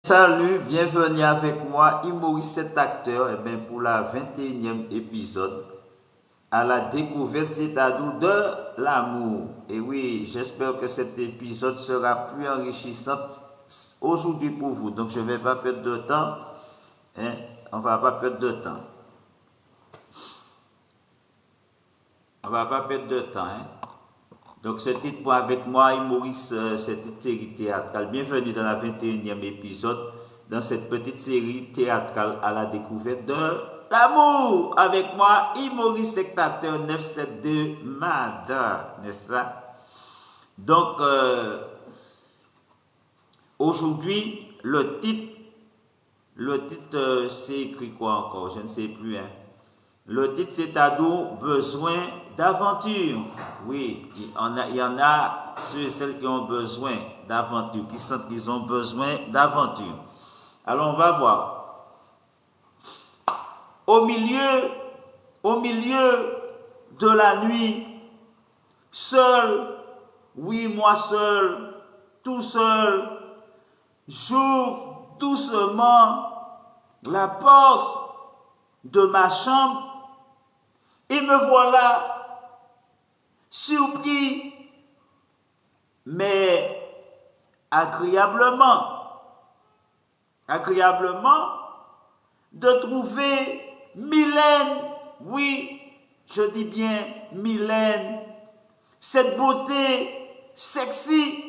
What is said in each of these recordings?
Salut, bienvenue avec moi, Imoris cet acteur, pour la 21e épisode, à la découverte, c'est-à-dire de l'amour. Et oui, j'espère que cet épisode sera plus enrichissant aujourd'hui pour vous. Donc je ne vais pas perdre de temps, hein, on va pas perdre de temps. On va pas perdre de temps, hein. Donc, ce titre pour avec moi, Maurice, cette série théâtrale. Bienvenue dans la 21e épisode, dans cette petite série théâtrale à la découverte de l'amour. Avec moi, Maurice, sectateur 972 Mada, n'est-ce pas? Donc, aujourd'hui, le titre, c'est écrit quoi encore? Je ne sais plus, hein. Le titre, c'est Ado, besoin d'aventure. Oui, il y en a ceux et celles qui ont besoin d'aventure, qui sentent qu'ils ont besoin d'aventure. Alors, on va voir. Au milieu, au milieu de la nuit, seul, oui, moi seul, tout seul, j'ouvre doucement la porte de ma chambre et me voilà surpris, mais agréablement, de trouver Mylène, oui, je dis bien Mylène, cette beauté sexy.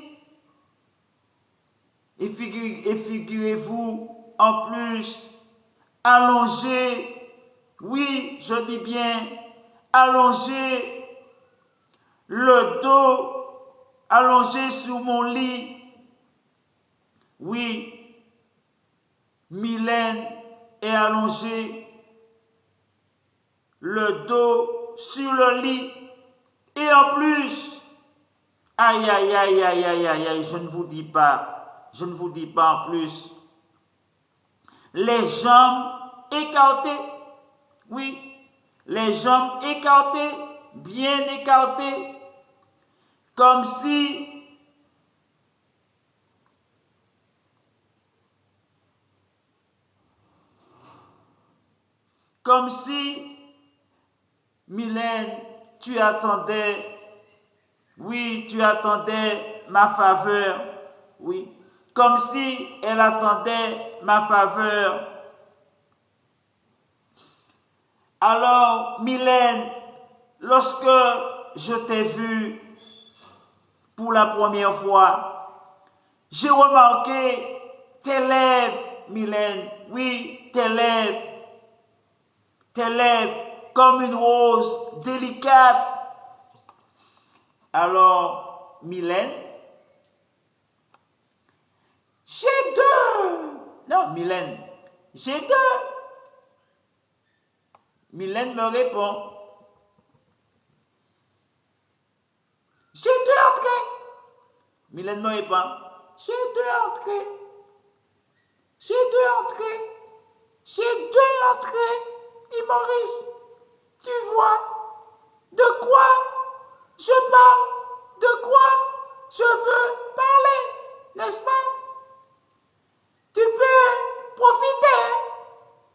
Et figurez-vous, en plus, allongée, oui, je dis bien allongée, le dos allongé sur mon lit. Oui, Mylène est allongée, le dos sur le lit. Et en plus, aïe, aïe, aïe, aïe, aïe, aïe, aïe, je ne vous dis pas en plus, les jambes écartées, oui, les jambes écartées, bien écartées, comme si Mylène, tu attendais, oui, tu attendais ma faveur, oui, comme si elle attendait ma faveur. Alors, Mylène, lorsque je t'ai vue pour la première fois, j'ai remarqué tes lèvres, Mylène, oui, tes lèvres comme une rose délicate. Alors, Mylène, j'ai deux. Non, Mylène, j'ai deux. Mylène me répond, j'ai deux entrées. Mylène me répond, j'ai deux entrées. J'ai deux entrées. J'ai deux entrées. Et Maurice, tu vois de quoi je parle, de quoi je veux parler, n'est-ce pas? Tu peux profiter,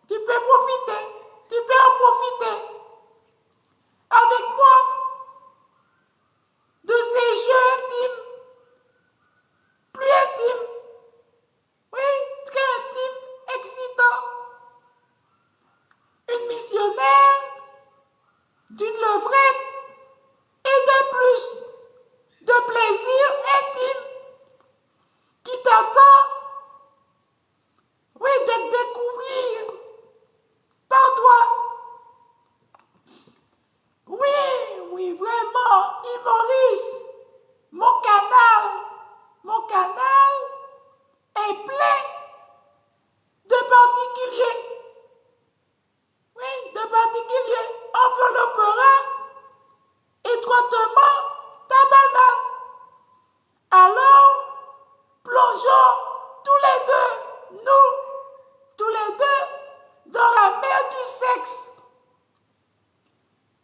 tu peux profiter, tu peux en profiter avec moi de ces jeux intimes, plus intimes, oui, très intimes, excitants. Une missionnaire, d'une levrette et de plus de plaisir intime qui t'attend, oui, de découvrir par toi. Oui, oui, vraiment, Maurice, mon canal est plein de particuliers. Oui, de particuliers enveloppera étroitement ta banane. Alors, plongeons tous les deux, dans la mer du sexe,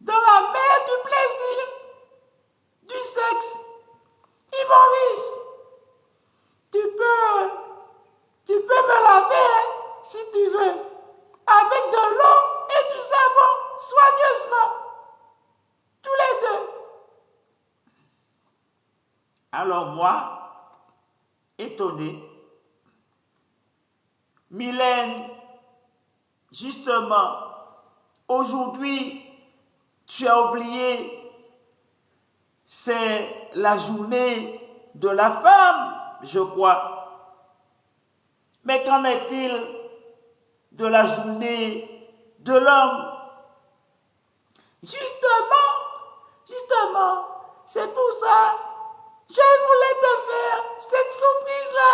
dans la mer du plaisir, du sexe. Et Maurice, tu peux me Alors moi, étonné, Mylène, justement, aujourd'hui, tu as oublié, c'est la journée de la femme, je crois. Mais qu'en est-il de la journée de l'homme? Justement, c'est pour ça, je voulais te faire cette surprise-là,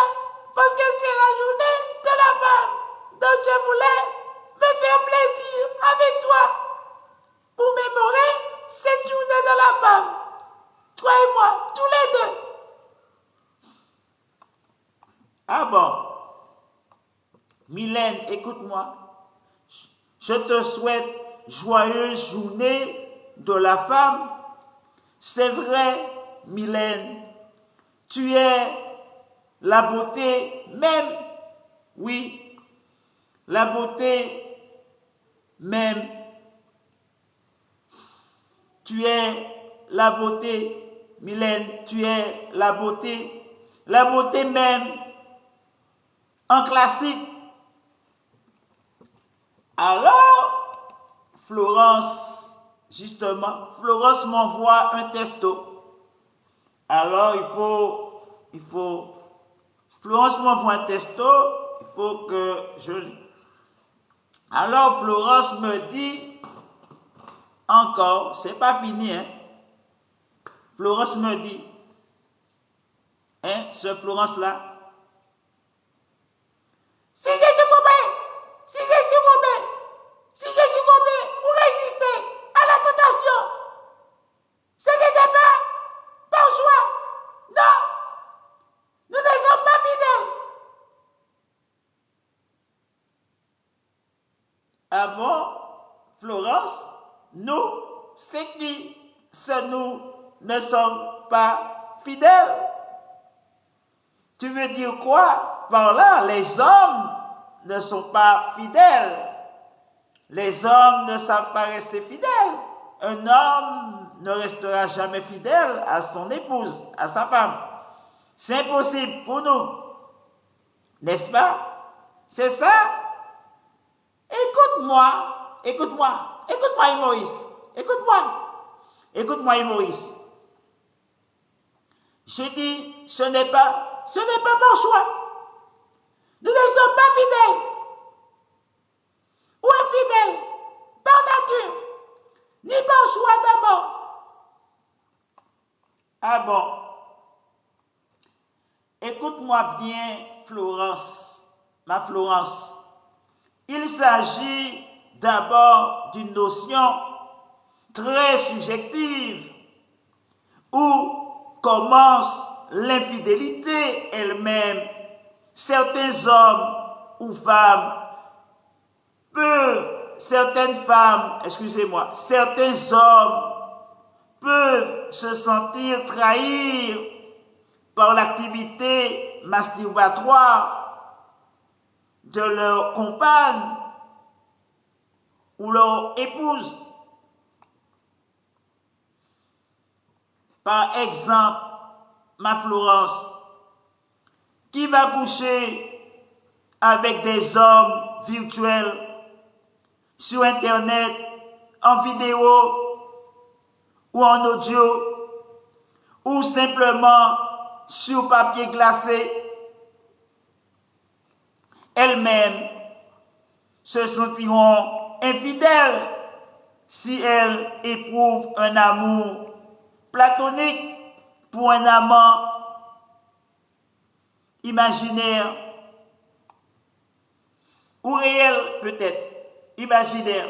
parce que c'est la journée de la femme. Donc je voulais me faire plaisir avec toi pour mémorer cette journée de la femme. Toi et moi, tous les deux. Ah bon? Mylène, écoute-moi. Je te souhaite joyeuse journée de la femme. C'est vrai, Mylène, tu es la beauté même, oui, la beauté même. Tu es la beauté, Mylène, tu es la beauté même en classique. Alors, Florence, justement, Florence m'envoie un texto. Alors, Florence m'envoie un texto, il faut que je lis. Alors, Florence me dit, encore, c'est pas fini, hein. Florence me dit, hein, ce Florence-là, si j'ai succombé pour résister à la tentation, ce n'était pas par choix. Non, nous ne sommes pas fidèles. Ah bon, Florence, nous, c'est qui? Nous ne sommes pas fidèles. Tu veux dire quoi par là? Les hommes ne sont pas fidèles. Les hommes ne savent pas rester fidèles. Un homme ne restera jamais fidèle à son épouse, à sa femme. C'est impossible pour nous. N'est-ce pas? C'est ça? Écoute-moi, Maurice. Écoute-moi, Maurice. Je dis, ce n'est pas par choix. Nous ne sommes pas fidèles ou infidèles par nature, ni par choix d'abord. Ah bon? Écoute-moi bien, Florence, ma Florence. Il s'agit d'abord d'une notion très subjective où commence l'infidélité elle-même. Certains hommes ou femmes certains hommes peuvent se sentir trahir par l'activité masturbatoire de leur compagne ou leur épouse. Par exemple, ma Florence, qui va coucher avec des hommes virtuels sur Internet, en vidéo ou en audio, ou simplement sur papier glacé, elles-mêmes se sentiront infidèles si elles éprouvent un amour platonique pour un amant imaginaire ou réel peut-être, imaginaire.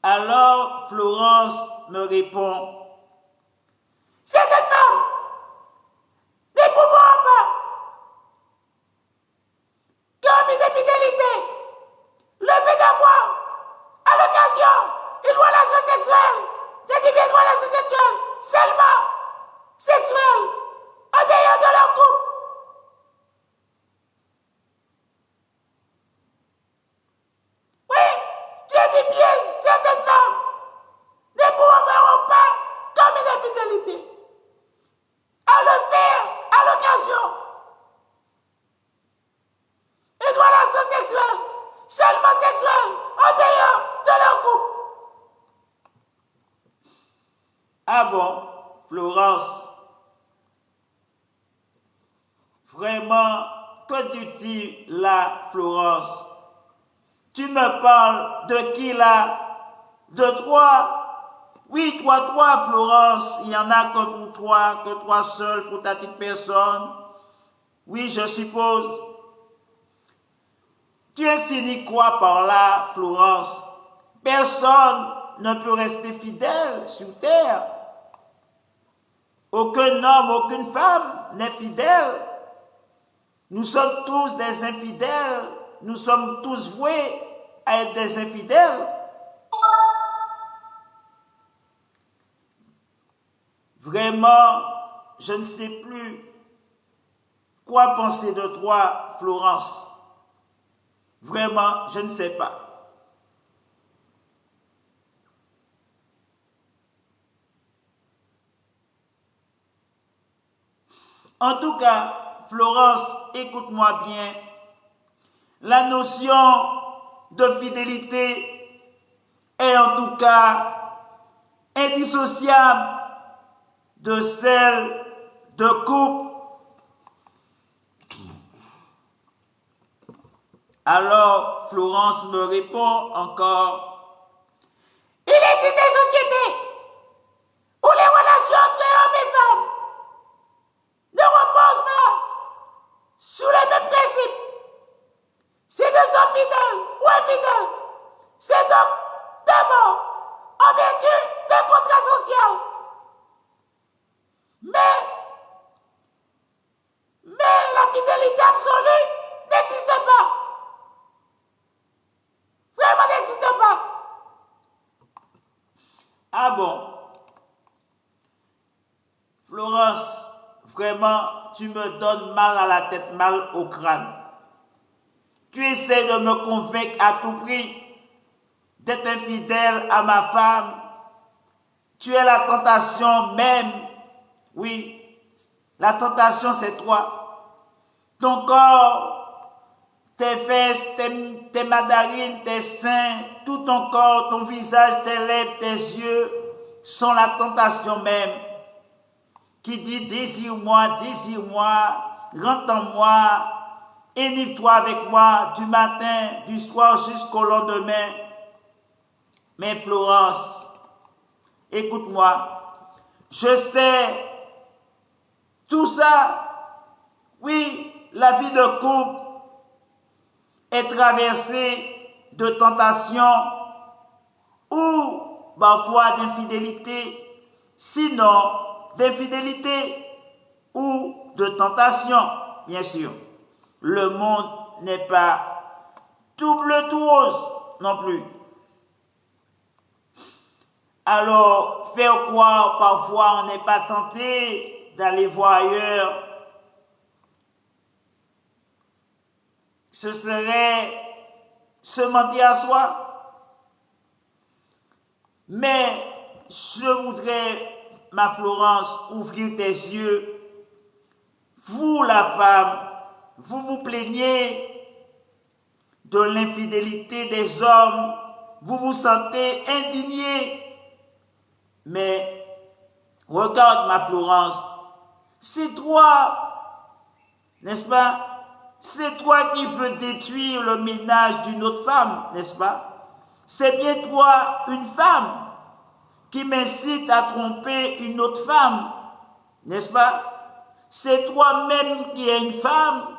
Alors Florence me répond, certaines femmes n'éprouveront pas comme une infidélité le fait d'avoir à l'occasion une relation sexuelle, je dis bien une relation sexuelle, seulement sexuelle, en dehors de leur couple. Oui, je dis bien certaines femmes ne pourront pas Ah bon, Florence, vraiment, que tu dis là, Florence? Tu me parles de qui là? De toi? Oui, toi, Florence, il n'y en a que toi seul, pour ta petite personne. Oui, je suppose. Tu insinues quoi par là, Florence? Personne ne peut rester fidèle sur terre. Aucun homme, aucune femme n'est fidèle. Nous sommes tous des infidèles. Nous sommes tous voués à être des infidèles. Vraiment, je ne sais plus quoi penser de toi, Florence. Vraiment, je ne sais pas. En tout cas, Florence, écoute-moi bien. La notion de fidélité est en tout cas indissociable de celle de couple. Alors, Florence me répond encore. Il existe des sociétés où les relations entre hommes et femmes ne reposent pas sur les mêmes principes. Si nous sommes fidèles ou infidèles, c'est donc d'abord en vertu d'un contrat social. Mais la fidélité absolue n'existe pas. Vraiment n'existe pas. Ah bon? Florence, vraiment, tu me donnes mal à la tête, mal au crâne. Tu essaies de me convaincre à tout prix d'être infidèle à ma femme. Tu es la tentation même. Oui, la tentation c'est toi. Ton corps, tes fesses, tes mandarines, tes seins, tout ton corps, ton visage, tes lèvres, tes yeux sont la tentation même qui dit désire-moi, rentre en moi, enivre-toi avec moi du matin, du soir jusqu'au lendemain. Mais Florence, écoute-moi, je sais tout ça. Oui, la vie de couple est traversée de tentations ou parfois d'infidélité, sinon d'infidélité ou de tentation, bien sûr. Le monde n'est pas tout bleu, tout rose non plus. Alors, faire croire parfois on n'est pas tenté d'aller voir ailleurs, ce serait se mentir à soi. Mais je voudrais, ma Florence, ouvrir tes yeux. Vous, la femme, vous vous plaignez de l'infidélité des hommes, vous vous sentez indigné. Mais regarde, ma Florence, c'est toi, n'est-ce pas? C'est toi qui veux détruire le ménage d'une autre femme, n'est-ce pas? C'est bien toi, une femme, qui m'incite à tromper une autre femme, n'est-ce pas? C'est toi-même qui es une femme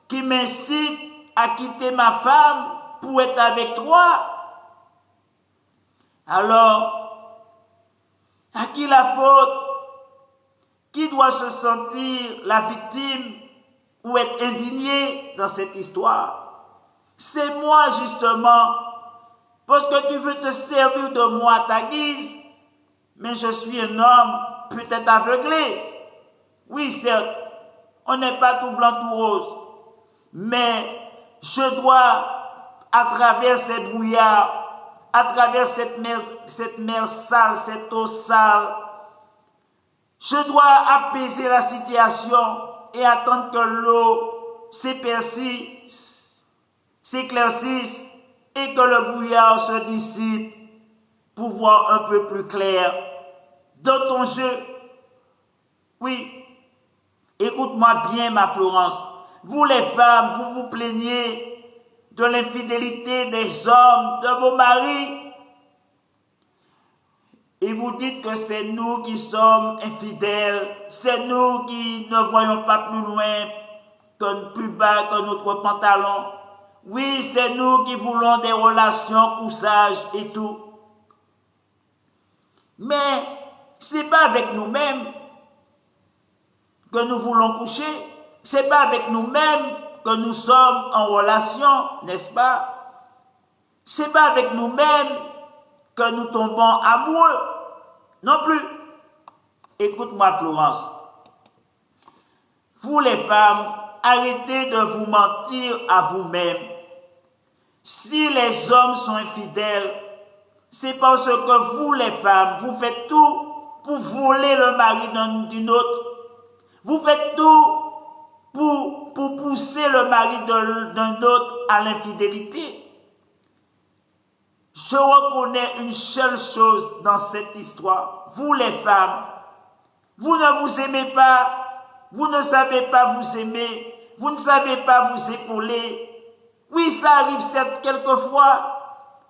qui m'incite à quitter ma femme pour être avec toi. Alors, à qui la faute? Qui doit se sentir la victime ou être indigné dans cette histoire? C'est moi justement, parce que tu veux te servir de moi à ta guise, mais je suis un homme peut-être aveuglé. Oui, certes, on n'est pas tout blanc, tout rose, mais je dois, à travers cette brouillard, à travers cette mer sale, cette eau sale, je dois apaiser la situation et attendre que l'eau s'épaississe, s'éclaircisse et que le brouillard se dissipe pour voir un peu plus clair dans ton jeu. Oui, écoute-moi bien, ma Florence. Vous les femmes, vous vous plaignez de l'infidélité des hommes, de vos maris. Et vous dites que c'est nous qui sommes infidèles, c'est nous qui ne voyons pas plus loin, plus bas que notre pantalon. Oui, c'est nous qui voulons des relations, couchage et tout. Mais c'est pas avec nous-mêmes que nous voulons coucher. C'est pas avec nous-mêmes que nous sommes en relation, n'est-ce pas? C'est pas avec nous-mêmes que nous tombons amoureux. Non plus. Écoute-moi, Florence. Vous les femmes, arrêtez de vous mentir à vous-même. Si les hommes sont infidèles, c'est parce que vous les femmes, vous faites tout pour voler le mari d'une autre. Vous faites tout pour pousser le mari d'un autre à l'infidélité. Je reconnais une seule chose dans cette histoire. Vous les femmes, vous ne vous aimez pas, vous ne savez pas vous aimer, vous ne savez pas vous épauler. Oui, ça arrive certes quelquefois,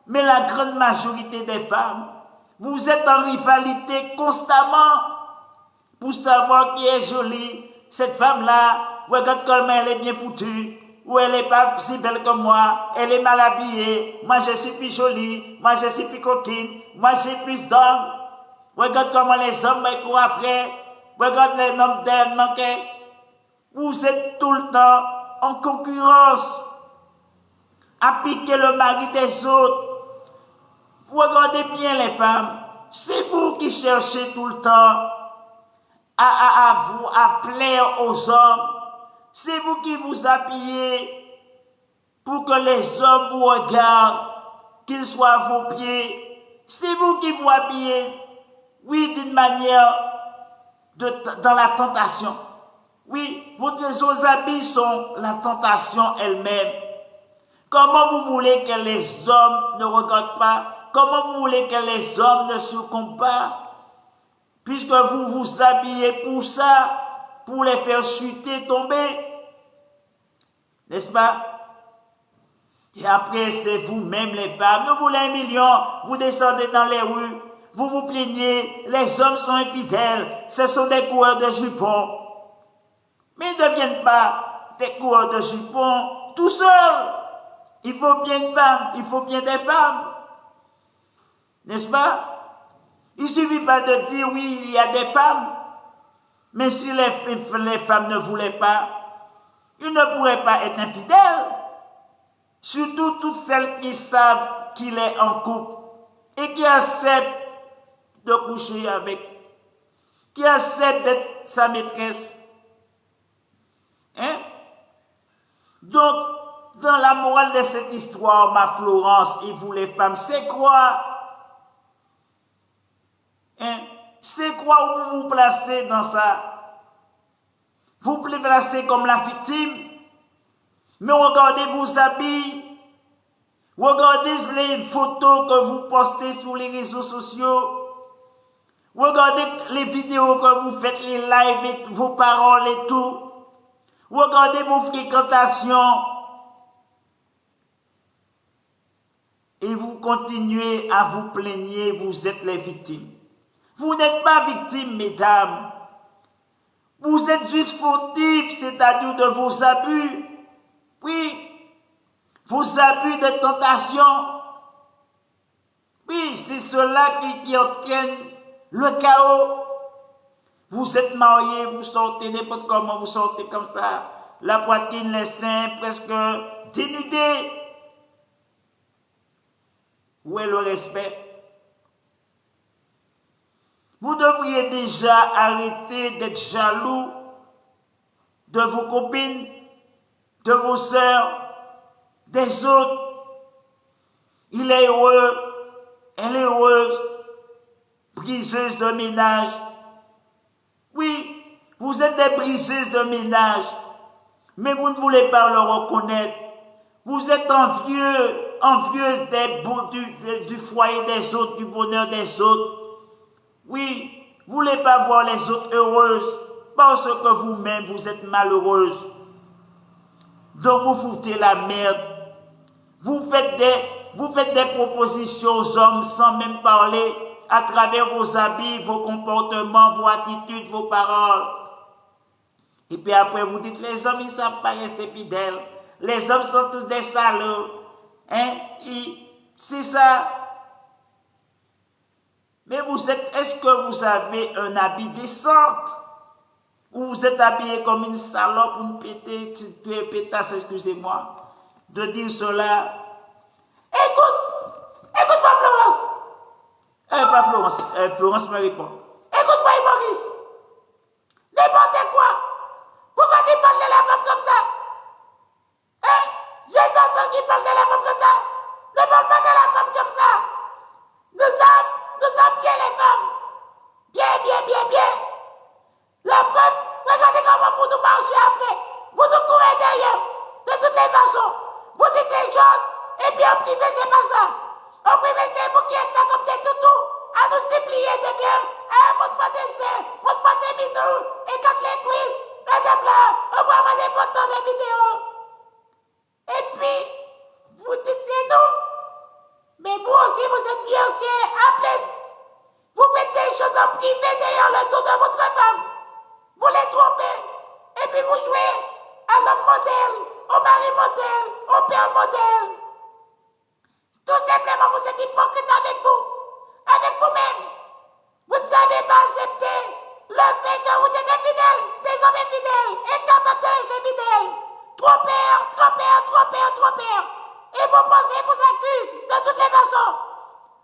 mais la grande majorité des femmes, vous êtes en rivalité constamment pour savoir qui est jolie. Cette femme-là, regarde comment elle est bien foutue. Ou elle n'est pas si belle que moi, elle est mal habillée, moi je suis plus jolie, moi je suis plus coquine, moi j'ai plus d'hommes. Regarde comment les hommes me courent après, regarde les hommes d'elle manquent. Vous êtes tout le temps en concurrence, à piquer le mari des autres. Vous regardez bien les femmes, c'est vous qui cherchez tout le temps à plaire aux hommes. C'est vous qui vous habillez pour que les hommes vous regardent, qu'ils soient à vos pieds. C'est vous qui vous habillez, oui, d'une manière dans la tentation. Oui, vos habits sont la tentation elle-même. Comment vous voulez que les hommes ne regardent pas? Comment vous voulez que les hommes ne succombent pas? Puisque vous vous habillez pour ça, pour les faire chuter, tomber. N'est-ce pas? Et après, c'est vous-même les femmes. Nous voulons 1 million. Vous descendez dans les rues. Vous vous plaignez. Les hommes sont infidèles. Ce sont des coureurs de jupons. Mais ils ne deviennent pas des coureurs de jupons tout seuls. Il faut bien une femme. Il faut bien des femmes. N'est-ce pas? Il ne suffit pas de dire oui, il y a des femmes. Mais si les femmes ne voulaient pas, ils ne pourraient pas être infidèles. Surtout toutes celles qui savent qu'il est en couple et qui acceptent de coucher avec, qui acceptent d'être sa maîtresse. Hein? Donc, dans la morale de cette histoire, ma Florence et vous les femmes, c'est quoi? Hein? C'est quoi où vous vous placez dans ça? Vous vous placez comme la victime? Mais regardez vos habits, regardez les photos que vous postez sur les réseaux sociaux, regardez les vidéos que vous faites, les lives, et vos paroles et tout, regardez vos fréquentations, et vous continuez à vous plaigner, vous êtes les victimes. Vous n'êtes pas victimes, mesdames, vous êtes juste fautifs, c'est-à-dire de vos abus. Oui, vos abus de tentation. Oui, c'est cela qui entraîne le chaos. Vous êtes mariés, vous sortez n'importe comment, vous sortez comme ça, la poitrine, les seins presque dénudés. Où est le respect? Vous devriez déjà arrêter d'être jaloux de vos copines, de vos sœurs, des autres. Il est heureux, elle est heureuse, briseuse de ménage. Oui, vous êtes des briseuses de ménage, mais vous ne voulez pas le reconnaître. Vous êtes envieuses du foyer des autres, du bonheur des autres. Oui, Vous ne voulez pas voir les autres heureuses parce que vous-même, vous êtes malheureuse. Donc, vous foutez la merde. Vous faites des propositions aux hommes sans même parler à travers vos habits, vos comportements, vos attitudes, vos paroles. Et puis après, vous dites, les hommes, ils ne savent pas rester fidèles. Les hommes sont tous des salauds. Hein? C'est ça. Mais est-ce que vous avez un habit décent? Ou vous êtes habillé comme une salope, une pétasse, excusez-moi, de dire cela. Écoute-moi Florence. Pas Florence, Florence me répond. Écoute-moi Maurice. N'importe quoi. Pourquoi tu parles de la femme comme ça? Hein? J'ai entendu qu'il parle de la femme comme ça. Ne parle pas de la femme comme ça. Nous sommes bien les femmes. Bien. La preuve, regardez comment vous nous marchez après. Vous nous courez derrière. De toutes les façons. Vous dites des choses. Et puis en privé, c'est pas ça. En privé, c'est vous qui êtes là comme des toutous. À nous supplier de bien. Montre-moi des seins. Montre-moi des minous. Écarte les cuisses. Envoie-moi des photos, des vidéos. Et puis, vous dites c'est nous. Mais vous aussi, vous êtes bien aussi appelés. Vous faites des choses en privé derrière le dos de votre femme. Vous les trompez. Et puis vous jouez à l'homme modèle, au mari modèle, au père modèle. Tout simplement, vous êtes hypocrite avec vous-même. Vous ne savez pas accepter le fait que vous êtes infidèles, des hommes infidèles, incapables de rester fidèles. Trompeurs. Et vos pensées vous accusent de toutes les façons.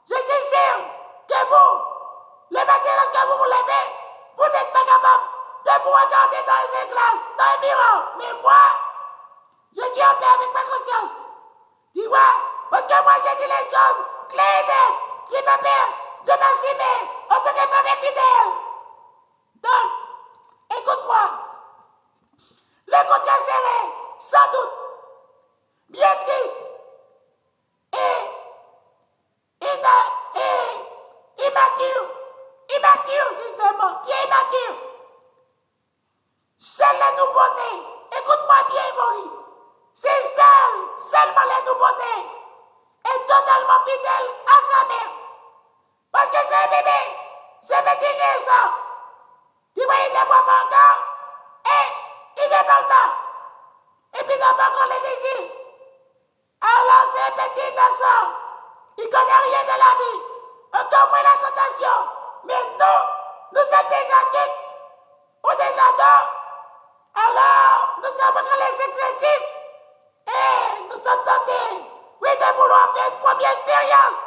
Je suis sûr que vous, le matin lorsque vous vous levez, vous n'êtes pas capable de vous regarder dans les glaces, dans un miroir. Mais moi, je suis en paix avec ma conscience. Tu vois, parce que moi j'ai dit les choses claires et nettes qui me permettent de m'assumer en tant que femme infidèle. Donc, écoute-moi. Le contrat serait, sans doute, bien triste et immature, justement, qui est immature. Seul les nouveau-nés, écoute-moi bien Maurice, c'est seulement les nouveau-nés est totalement fidèle à sa mère. Parce que c'est un bébé, c'est petit naissant. Tu vois, il ne voit pas encore et il ne parle pas. Et puis il n'a pas encore les désirs. Alors c'est un petit naissant, il ne connaît rien de la vie, encore moins la tentation. Mais nous sommes des adultes ou des ados. Alors, nous sommes encore les sexualistes et nous sommes tentés, oui, de vouloir faire une première expérience,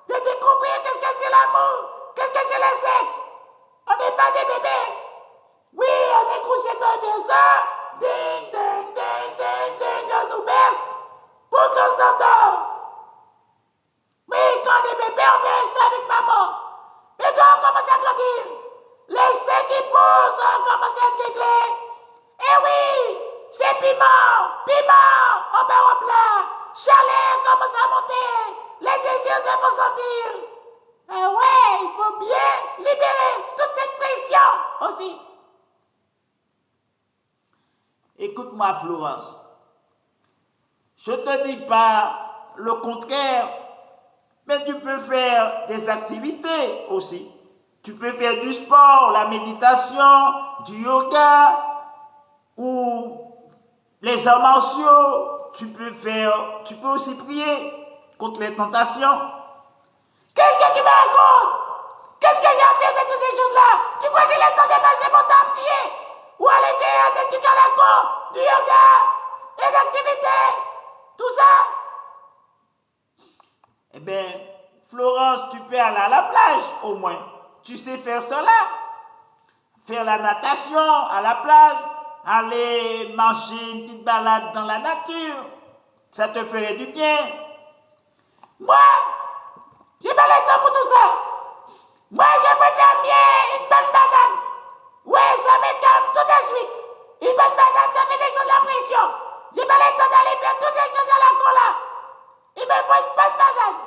de découvrir qu'est-ce que c'est l'amour, qu'est-ce que c'est le sexe. On n'est pas des bébés. Oui, on est couché dans un berceau. Ding, on nous berce pour qu'on s'endort. Oui, quand on est bébé, on veut rester avec maman. Mais quand on commence à grandir, les seins qui poussent, on commence à être réglés. Eh oui, c'est piment, on met au plat, chaleur commence à monter, les désirs se font sentir. Ah ouais, il faut bien libérer toute cette pression aussi. Écoute-moi Florence, je te dis pas le contraire, mais tu peux faire des activités aussi. Tu peux faire du sport, la méditation, du yoga, ou les arts martiaux, tu peux aussi prier contre les tentations. Qu'est-ce que tu me racontes? Qu'est-ce que j'ai à faire de toutes ces choses-là? Tu crois que j'ai le temps de passer mon temps à prier? Ou aller faire des trucs à la con, du yoga, des activités, tout ça? Eh bien, Florence, tu peux aller à la plage au moins. Tu sais faire cela. Faire la natation à la plage. Aller marcher une petite balade dans la nature, ça te ferait du bien. Moi, j'ai pas le temps pour tout ça. Moi, je préfère bien une bonne banane. Ouais, ça me calme tout de suite. Une bonne banane, ça fait descendre la pression. J'ai pas le temps d'aller faire toutes ces choses à la con là. Il me faut une bonne banane.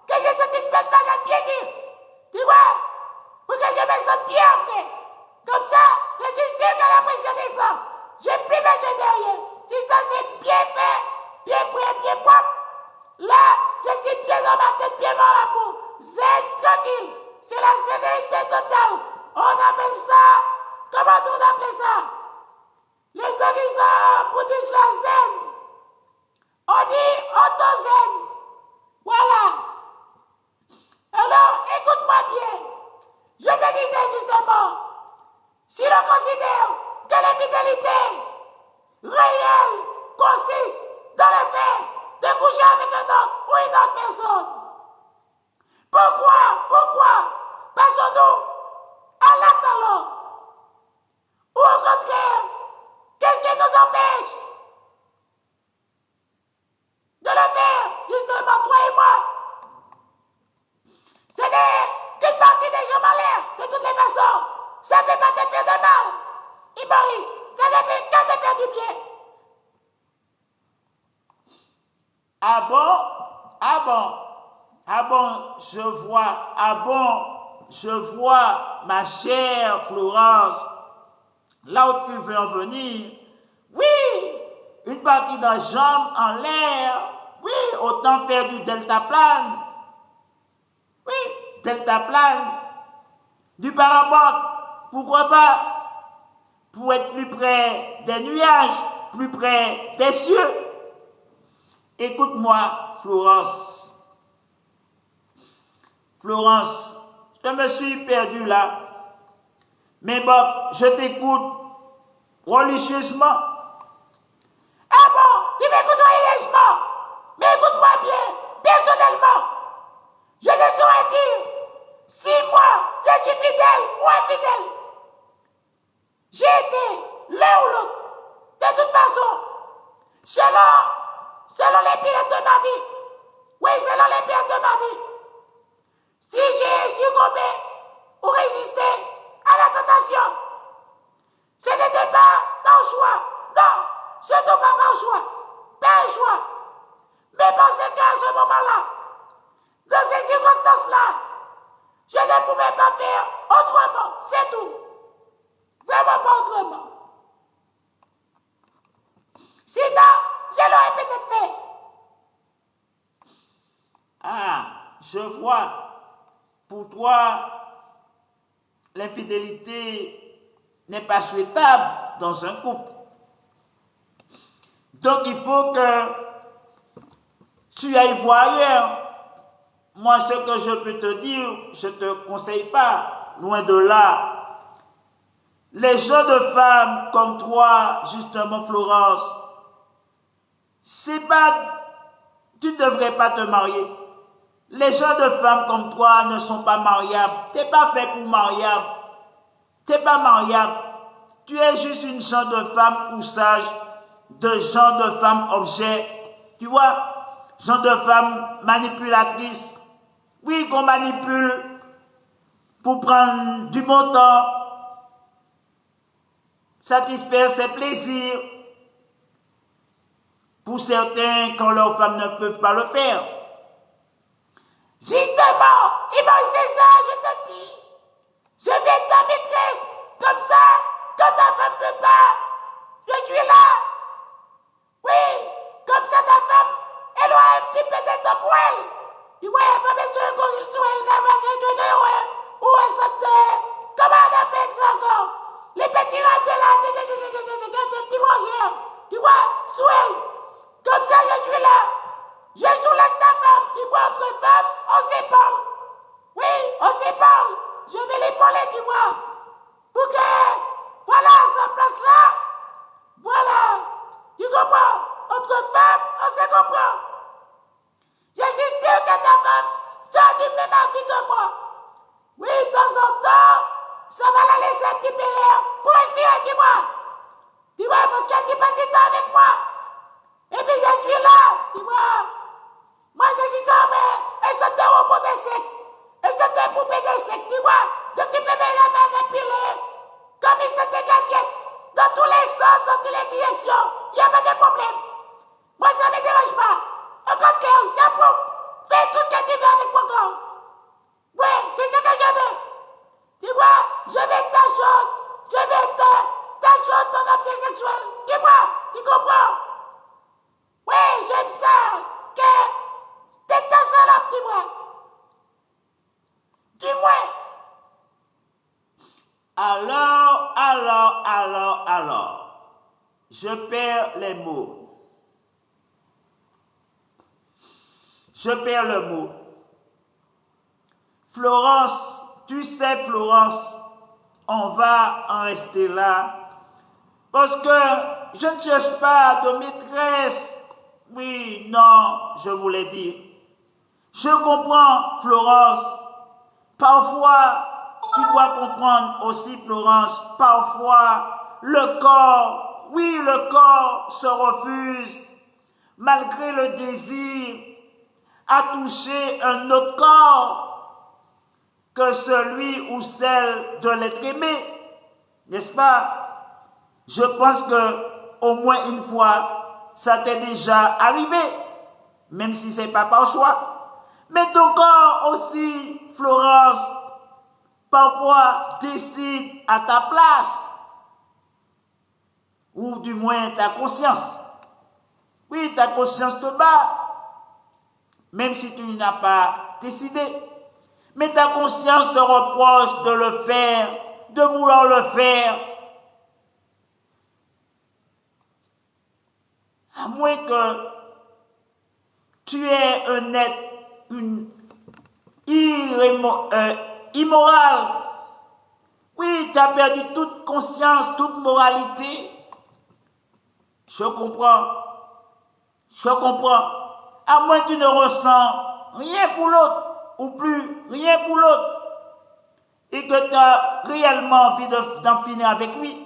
Que je sente une bonne banane bien dure. Tu vois? Pour que je me sente bien avec un autre ou une autre personne. Pourquoi passons-nous à l'acte alors? Ou au contraire, qu'est-ce qui nous empêche de le faire, justement, toi et moi? Ce n'est qu'une partie des gens malheurs, de toutes les façons. Ça ne peut pas te faire de mal. Maurice, ça ne peut que te faire du bien. Ah bon? Ah bon? Ah bon, je vois, ma chère Florence, là où tu veux en venir. Oui, une partie d'un jambe en l'air. Oui, autant faire du deltaplane. Oui, deltaplane. Du parapente, pourquoi pas? Pour être plus près des nuages, plus près des cieux. Écoute-moi, Florence. Florence, je me suis perdu là. Mais bon, je t'écoute religieusement. Ah bon, tu m'écoutes religieusement? Mais écoute-moi bien, personnellement. Je ne saurais dire si moi, je suis fidèle ou infidèle. J'ai été l'un ou l'autre. De toute façon, selon les périodes de ma vie. Oui, selon les périodes de ma vie. Si j'ai succombé ou résisté à la tentation, ce n'était pas mon choix. Non, ce n'était pas mon choix. Pas un choix. Mais parce qu'à ce moment-là, dans ces circonstances-là, je ne pouvais pas faire autrement. C'est tout. Vraiment pas autrement. Sinon, je l'aurais peut-être fait. Ah, je vois. Pour toi, l'infidélité n'est pas souhaitable dans un couple. Donc il faut que tu ailles voir ailleurs. Moi, ce que je peux te dire, je ne te conseille pas, loin de là. Les gens de femmes comme toi, justement Florence, c'est pas, tu ne devrais pas te marier. Les gens de femmes comme toi ne sont pas mariables. Tu n'es pas fait pour mariable. Tu n'es pas mariable. Tu es juste une genre de femme ou sage, de genre de femme objet. Tu vois, genre de femme manipulatrice. Oui, qu'on manipule pour prendre du bon temps, satisfaire ses plaisirs. Pour certains, quand leurs femmes ne peuvent pas le faire. Justement, c'est ça, je te dis. Je vais être ta maîtresse. Comme ça, quand ta femme ne peut pas, je suis là. Oui, comme ça ta femme, elle aura un petit peu de temps pour elle. Tu vois, elle peut mettre un gorille sur elle, ou elle saute, comment on appelle ça encore? Les petits rats de là, des mangeurs. Tu vois, sous elle. Comme ça, je suis là. Je soulève ta femme. Tu vois, entre femmes, on s'épaule. Oui, on s'épaule. Je vais l'épauler, tu vois. Pour que, voilà, sa place là. Voilà. Tu comprends? Entre femmes, on se comprend. Je suis sûr que ta femme sera du même avis que moi. Oui, de temps en temps, ça va la laisser un petit peu l'air pour respirer, tu vois. Tu vois, parce qu'elle dit pas du temps avec moi. Et puis je suis là, tu vois. Moi je suis ça, mais c'est un robot de sexe. Et c'est un poupée de sexe, tu vois. Donc tu peux me manipuler comme il se dégage dans tous les sens, dans toutes les directions. Il n'y a pas de problème. Moi ça ne me dérange pas. Au contraire, y'a pour. Fais tout ce que tu veux avec mon corps. Ouais, c'est ce que je veux. Tu vois, je veux ta chose. Je veux ta chose, ton objet sexuel. Tu vois, tu comprends? Oui, j'aime ça. Que t'es ta salope, tu vois. Du moins. Alors. Je perds les mots. Je perds le mot. Florence, tu sais, Florence, on va en rester là. Parce que je ne cherche pas de maîtresse Oui, non, je voulais dire. Je comprends, Florence. Parfois, tu dois comprendre aussi, Florence, parfois, le corps, oui, le corps se refuse, malgré le désir, à toucher un autre corps que celui ou celle de l'être aimé. N'est-ce pas? Je pense que au moins une fois, ça t'est déjà arrivé, même si ce n'est pas par choix. Mais ton corps aussi, Florence, parfois décide à ta place, ou du moins ta conscience. Oui, ta conscience te bat, même si tu n'as pas décidé. Mais ta conscience te reproche de le faire, de vouloir le faire. À moins que tu es un être immoral. Oui, tu as perdu toute conscience, toute moralité. Je comprends. Je comprends. À moins que tu ne ressens rien pour l'autre, ou plus rien pour l'autre, et que tu as réellement envie d'en finir avec lui.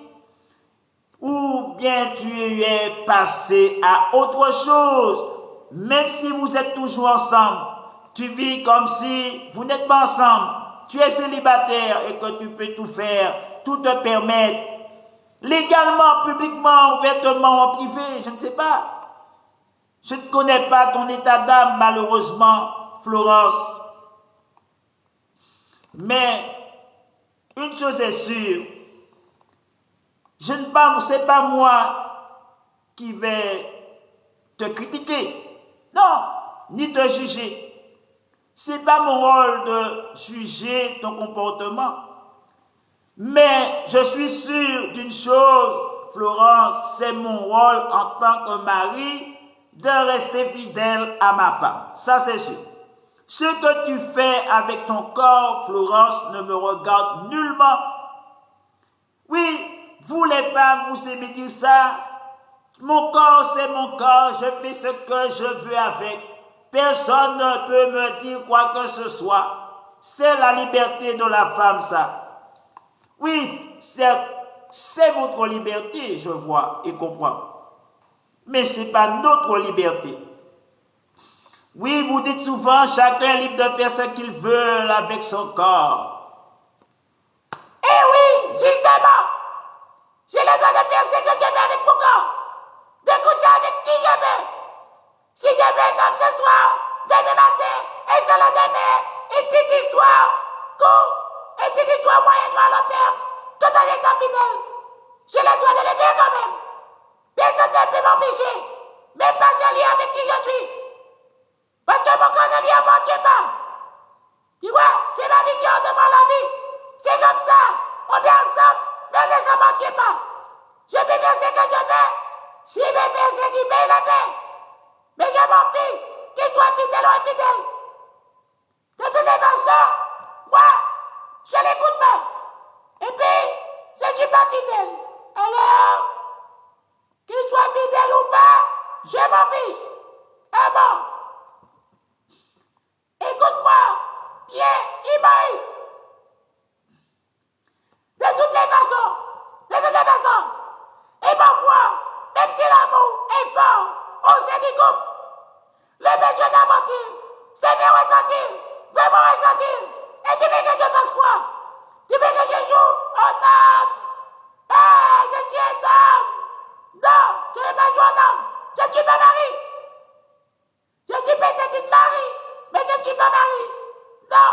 Ou bien tu es passé à autre chose, même si vous êtes toujours ensemble, tu vis comme si vous n'êtes pas ensemble, tu es célibataire et que tu peux tout faire, tout te permettre, légalement, publiquement, ouvertement, en privé, je ne sais pas. Je ne connais pas ton état d'âme, malheureusement, Florence. Mais une chose est sûre, c'est pas moi qui vais te critiquer, non, ni te juger. C'est pas mon rôle de juger ton comportement. Mais je suis sûr d'une chose, Florence, c'est mon rôle en tant que mari de rester fidèle à ma femme. Ça, c'est sûr. Ce que tu fais avec ton corps, Florence, ne me regarde nullement. Oui, vous les femmes, vous aimez dire ça. Mon corps, c'est mon corps, je fais ce que je veux avec. Personne ne peut me dire quoi que ce soit. C'est la liberté de la femme, ça. Oui, c'est votre liberté, je vois et comprends. Mais ce n'est pas notre liberté. Oui, vous dites souvent, chacun est libre de faire ce qu'il veut avec son corps. Eh oui, justement, j'ai le droit de faire ce que je veux avec mon corps, de coucher avec qui je veux. Si je veux un homme ce soir, demain matin, et ce lendemain, une petite histoire, court, une petite histoire moyenne ou à long terme, tout en étant fidèle. J'ai le droit de le faire quand même. Personne ne peut m'empêcher, même pas celui avec qui je suis. Parce que mon corps ne lui appartient pas. Tu vois, c'est ma vie qui ordonne la vie. C'est comme ça. On est ensemble, mais on ne s'appartient pas. Je peux faire ce que je veux. S'il veut faire ce qu'il veut, il le fait. Mais je m'en fiche qu'il soit fidèle ou infidèle. De toutes les façons, moi, je l'écoute pas. Et puis, je ne suis pas fidèle. Alors, qu'il soit fidèle ou pas, je m'en fiche. Ah bon? Écoute-moi, Pierre et Maurice. De toutes les façons. Et parfois, même si l'amour est fort au sein du couple, le besoin d'aventure se fait ressentir, vraiment ressentir. Et tu veux que je fasse quoi? Tu veux que je joue au âne? Ah, je suis un âne. Non, je ne veux pas jouer au âne. Je ne suis pas marié. Je suis peut-être une Marie, mais je ne suis pas Marie. Non,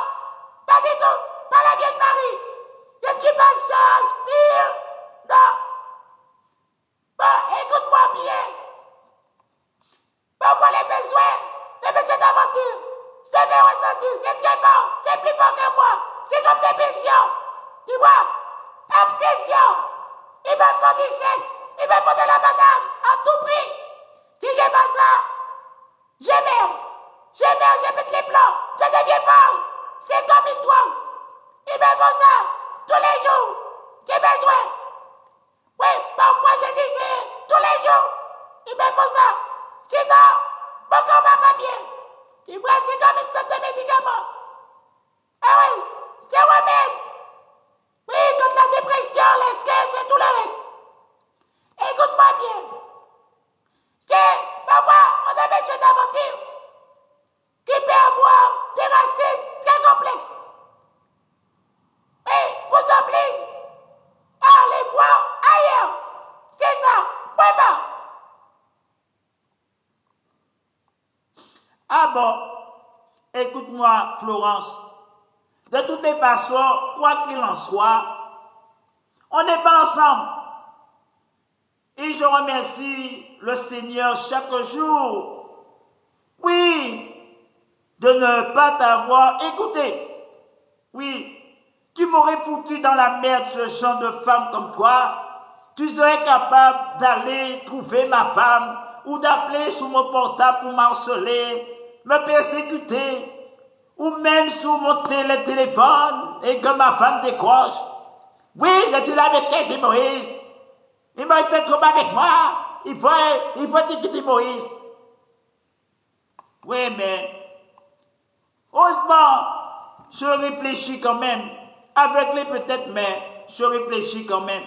pas du tout, pas la vieille Marie. Je ne suis pas Shakespeare. Non. Bon, écoute-moi bien. Parfois les besoins d'aventure, c'est mes ressentis, c'est très fort, c'est plus fort que moi. C'est comme des pulsions. Tu vois, obsession. Il me faut du sexe, il me faut de la banane, à tout prix. Si j'ai pas ça, je meurs, je pète les plombs, je deviens folle. C'est comme une drogue. Il me faut ça, tous les jours. J'ai besoin. Oui, parfois je dis tous les jours. Il me faut ça. Sinon, Tu bois 50 000 sortes de médicaments. Ah oui, c'est remède. Oui, contre la dépression, le stress et tout le reste. Écoute-moi bien. Parfois, on a besoin d'aventure qui peut avoir des racines très complexes. Oui, vous oblige à aller voir ailleurs. C'est ça, point barre. Ah bon, écoute-moi, Florence. De toutes les façons, quoi qu'il en soit, on n'est pas ensemble. Et je remercie le Seigneur chaque jour, oui, de ne pas t'avoir écouté. Oui, tu m'aurais foutu dans la merde ce genre de femme comme toi. Tu serais capable d'aller trouver ma femme ou d'appeler sur mon portable pour m'harceler, me persécuter, ou même sur mon téléphone et que ma femme décroche. Oui, je suis là avec Kitty Moïse. Il va être trop avec moi. Il faut dire Kitty Moïse. Oui, mais heureusement, je réfléchis quand même. Avec les peut-être, mais je réfléchis quand même.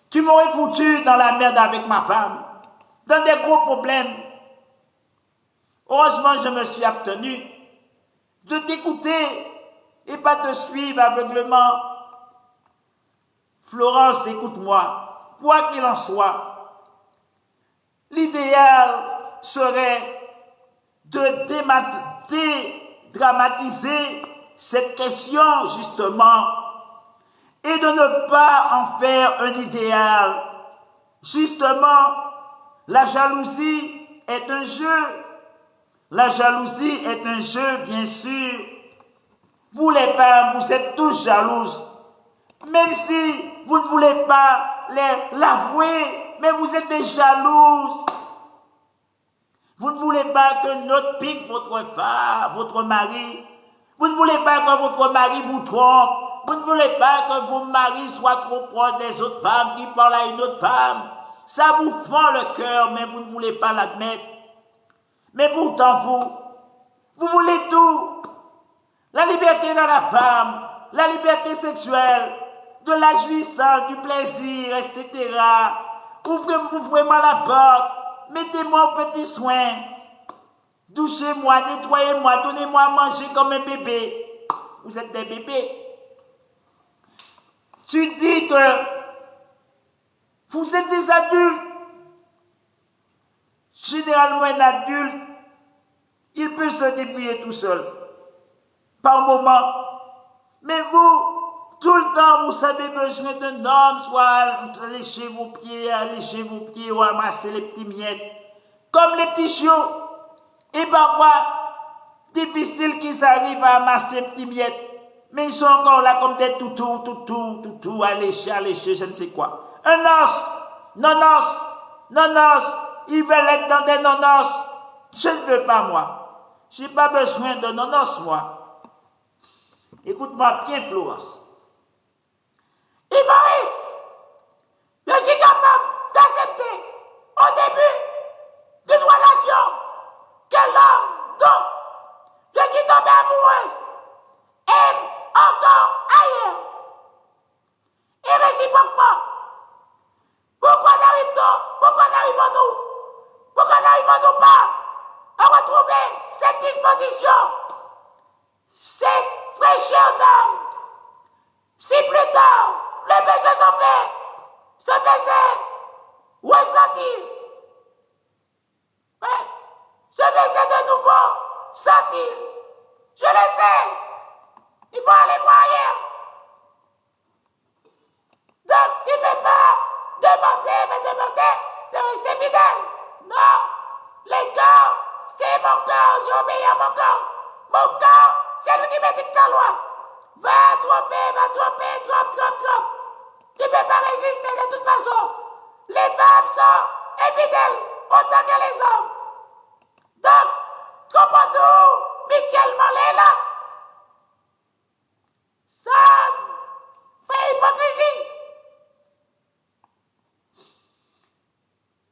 Tu m'aurais foutu dans la merde avec ma femme, dans des gros problèmes. Heureusement, je me suis abstenu de t'écouter et pas te suivre aveuglement. Florence, écoute-moi, quoi qu'il en soit, l'idéal serait de dédramatiser cette question, justement, et de ne pas en faire un idéal. Justement, la jalousie est un jeu. La jalousie est un jeu, bien sûr. Vous les femmes, vous êtes tous jalouses. Même si vous ne voulez pas l'avouer, mais vous êtes des jalouses. Vous ne voulez pas que notre pique votre femme, votre mari. Vous ne voulez pas que votre mari vous trompe. Vous ne voulez pas que vos maris soient trop proches des autres femmes qui parlent à une autre femme. Ça vous fend le cœur, mais vous ne voulez pas l'admettre. Mais pourtant, vous voulez tout. La liberté de la femme, la liberté sexuelle, de la jouissance, du plaisir, etc. Ouvrez-moi la porte, mettez-moi au petit soin. Douchez-moi, nettoyez-moi, donnez-moi à manger comme un bébé. Vous êtes des bébés. Tu dis que vous êtes des adultes. Généralement, un adulte, il peut se débrouiller tout seul. Par moment. Mais vous, tout le temps, vous avez besoin d'un homme, soit lécher vos pieds, ou ramasser les petits miettes. Comme les petits chiots. Et parfois, difficile qu'ils arrivent à ramasser les petits miettes. Mais ils sont encore là comme des toutous, à lécher, je ne sais quoi. Un os, nonos, ils veulent être dans des nonos. Je ne veux pas, moi. Je n'ai pas besoin de nonos, moi. Écoute-moi bien, Florence. Et Maurice, je suis capable d'accepter au début d'une relation que l'homme dont je suis tombée amoureuse aime encore ailleurs. Et réciproquement, pourquoi n'arrivons-nous pas à retrouver cette disposition, cette fraîcheur d'âme, si plus tard le péché se faisait ressentir, se faisait de nouveau sentir. Je le sais, il faut aller voir ailleurs. Donc, il ne peut pas demander de rester fidèle. Non, les corps, c'est mon corps, j'obéis à mon corps. Mon corps, c'est lui qui me dicte la loi. Va tromper, trompe. Tu ne peux pas résister de toute façon. Les femmes sont infidèles autant que les hommes. Donc, comprends-nous, Michel Molela. Ça fait hypocrisie.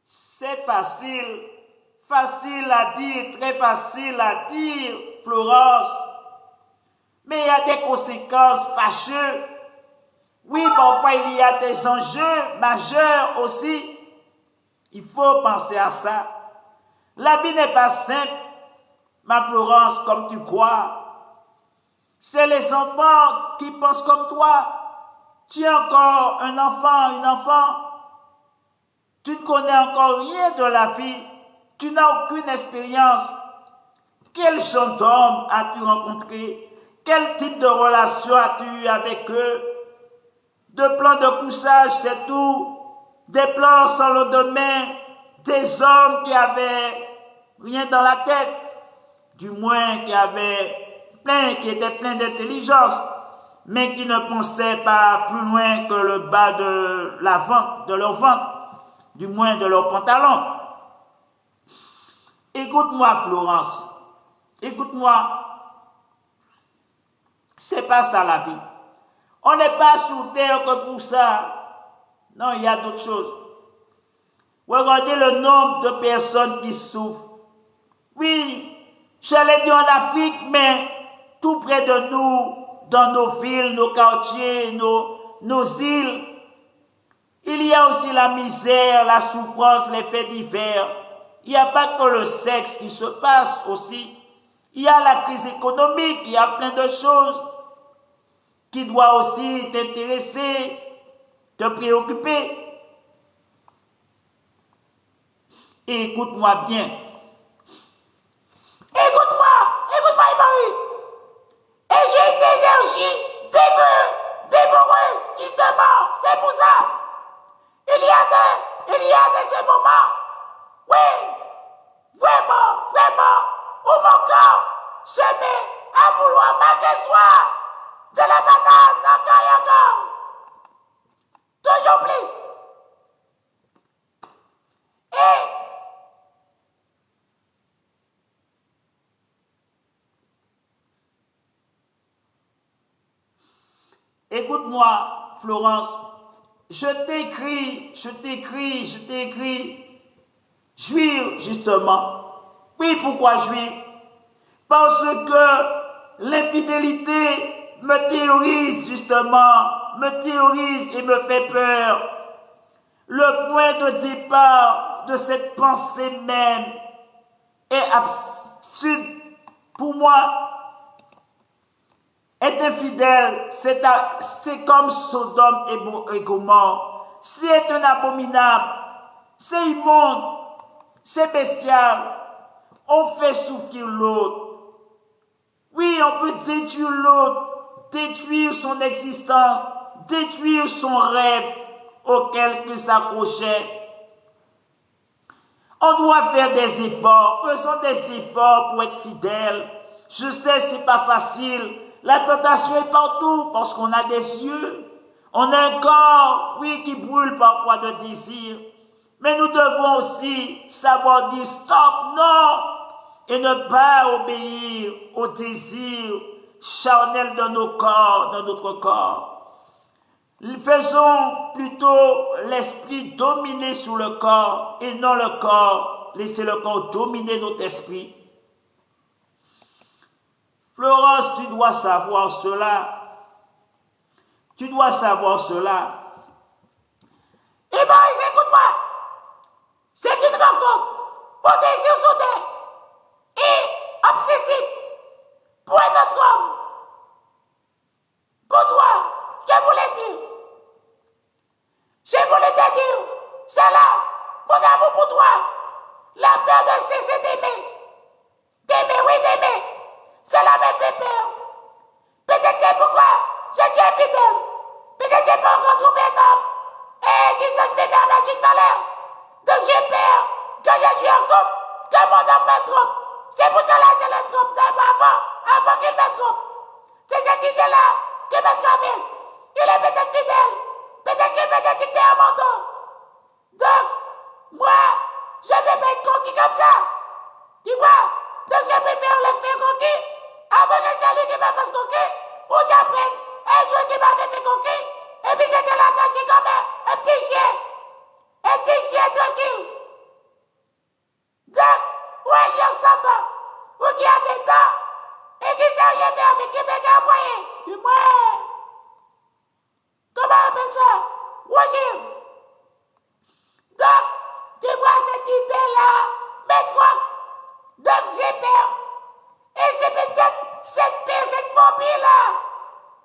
C'est facile à dire, très facile à dire, Florence. Mais il y a des conséquences fâcheuses. Oui, parfois il y a des enjeux majeurs aussi. Il faut penser à ça. La vie n'est pas simple, ma Florence, comme tu crois. C'est les enfants qui pensent comme toi. Tu es encore un enfant, une enfant. Tu ne connais encore rien de la vie. Tu n'as aucune expérience. Quel genre d'homme as-tu rencontré? Quel type de relation as-tu eu avec eux? De plans de couchage, c'est tout. Des plans sans lendemain. Des hommes qui avaient rien dans la tête. Du moins qui étaient pleins d'intelligence, mais qui ne pensaient pas plus loin que le bas de leur ventre, du moins de leur pantalon. Écoute-moi, Florence. Écoute-moi. C'est pas ça la vie. On n'est pas sur terre que pour ça. Non, il y a d'autres choses. Regardez le nombre de personnes qui souffrent. Oui, je l'ai dit en Afrique, mais tout près de nous, dans nos villes, nos quartiers, nos îles, il y a aussi la misère, la souffrance, les faits divers. Il n'y a pas que le sexe qui se passe aussi. Il y a la crise économique, il y a plein de choses qui doivent aussi t'intéresser, te préoccuper. Et écoute-moi bien. Écoute-moi, Maurice. Et j'ai une énergie dévoreuse, justement. C'est pour ça. Il y a de ces moments. Oui, vraiment, où mon corps se met à vouloir malgré soi de la banane encore et encore. Toujours plus. Écoute-moi, Florence, je t'écris, jouir justement. Oui, pourquoi jouir? Parce que l'infidélité me terrorise justement, me terrorise et me fait peur. Le point de départ de cette pensée même est absurde pour moi. Être infidèle, c'est comme Sodome et Gomorrhe. C'est un abominable, c'est immonde, c'est bestial. On fait souffrir l'autre. Oui, on peut détruire l'autre, détruire son existence, détruire son rêve auquel il s'accrochait. On doit faire des efforts, faisons des efforts pour être fidèles. Je sais, c'est pas facile. La tentation est partout parce qu'on a des yeux. On a un corps, oui, qui brûle parfois de désir. Mais nous devons aussi savoir dire stop, non, et ne pas obéir aux désirs charnels de nos corps, de notre corps. Faisons plutôt l'esprit dominer sur le corps et non le corps. Laissez le corps dominer notre esprit. Florence, tu dois savoir cela. Tu dois savoir cela. Eh bien, écoute-moi. C'est une rencontre au désir soudain et obsessif pour un autre homme. Pour toi, je voulais dire. Je voulais te dire, c'est là, mon amour pour toi, la peur de cesser d'aimer. D'aimer, oui, d'aimer. Cela me fait peur. Peut-être c'est pourquoi je suis infidèle. Peut-être que je n'ai pas encore trouvé un homme. Et qui sache me faire magique malheur. Donc j'ai peur que je suis en couple, que mon homme me trompe. C'est pour cela que je le trompe avant qu'il me trompe. C'est cette idée-là qui me traverse. Il est peut-être fidèle. Peut-être qu'il me détecte à mon dos. Donc, moi, je vais pas être conquis comme ça. Tu vois? Donc je préfère le faire conquis avant que c'est lui qui me fasse conquis. Ou j'apprenne un jour qui m'avait fait conquis. Et puis j'étais là attaché comme un petit chien. Un petit chien tranquille. Donc, envoyé. Du moins, comment on appelle ça? Régime. Donc, tu vois cette idée-là, métro. Donc, j'ai peur. Et c'est peut-être cette peur, cette phobie-là,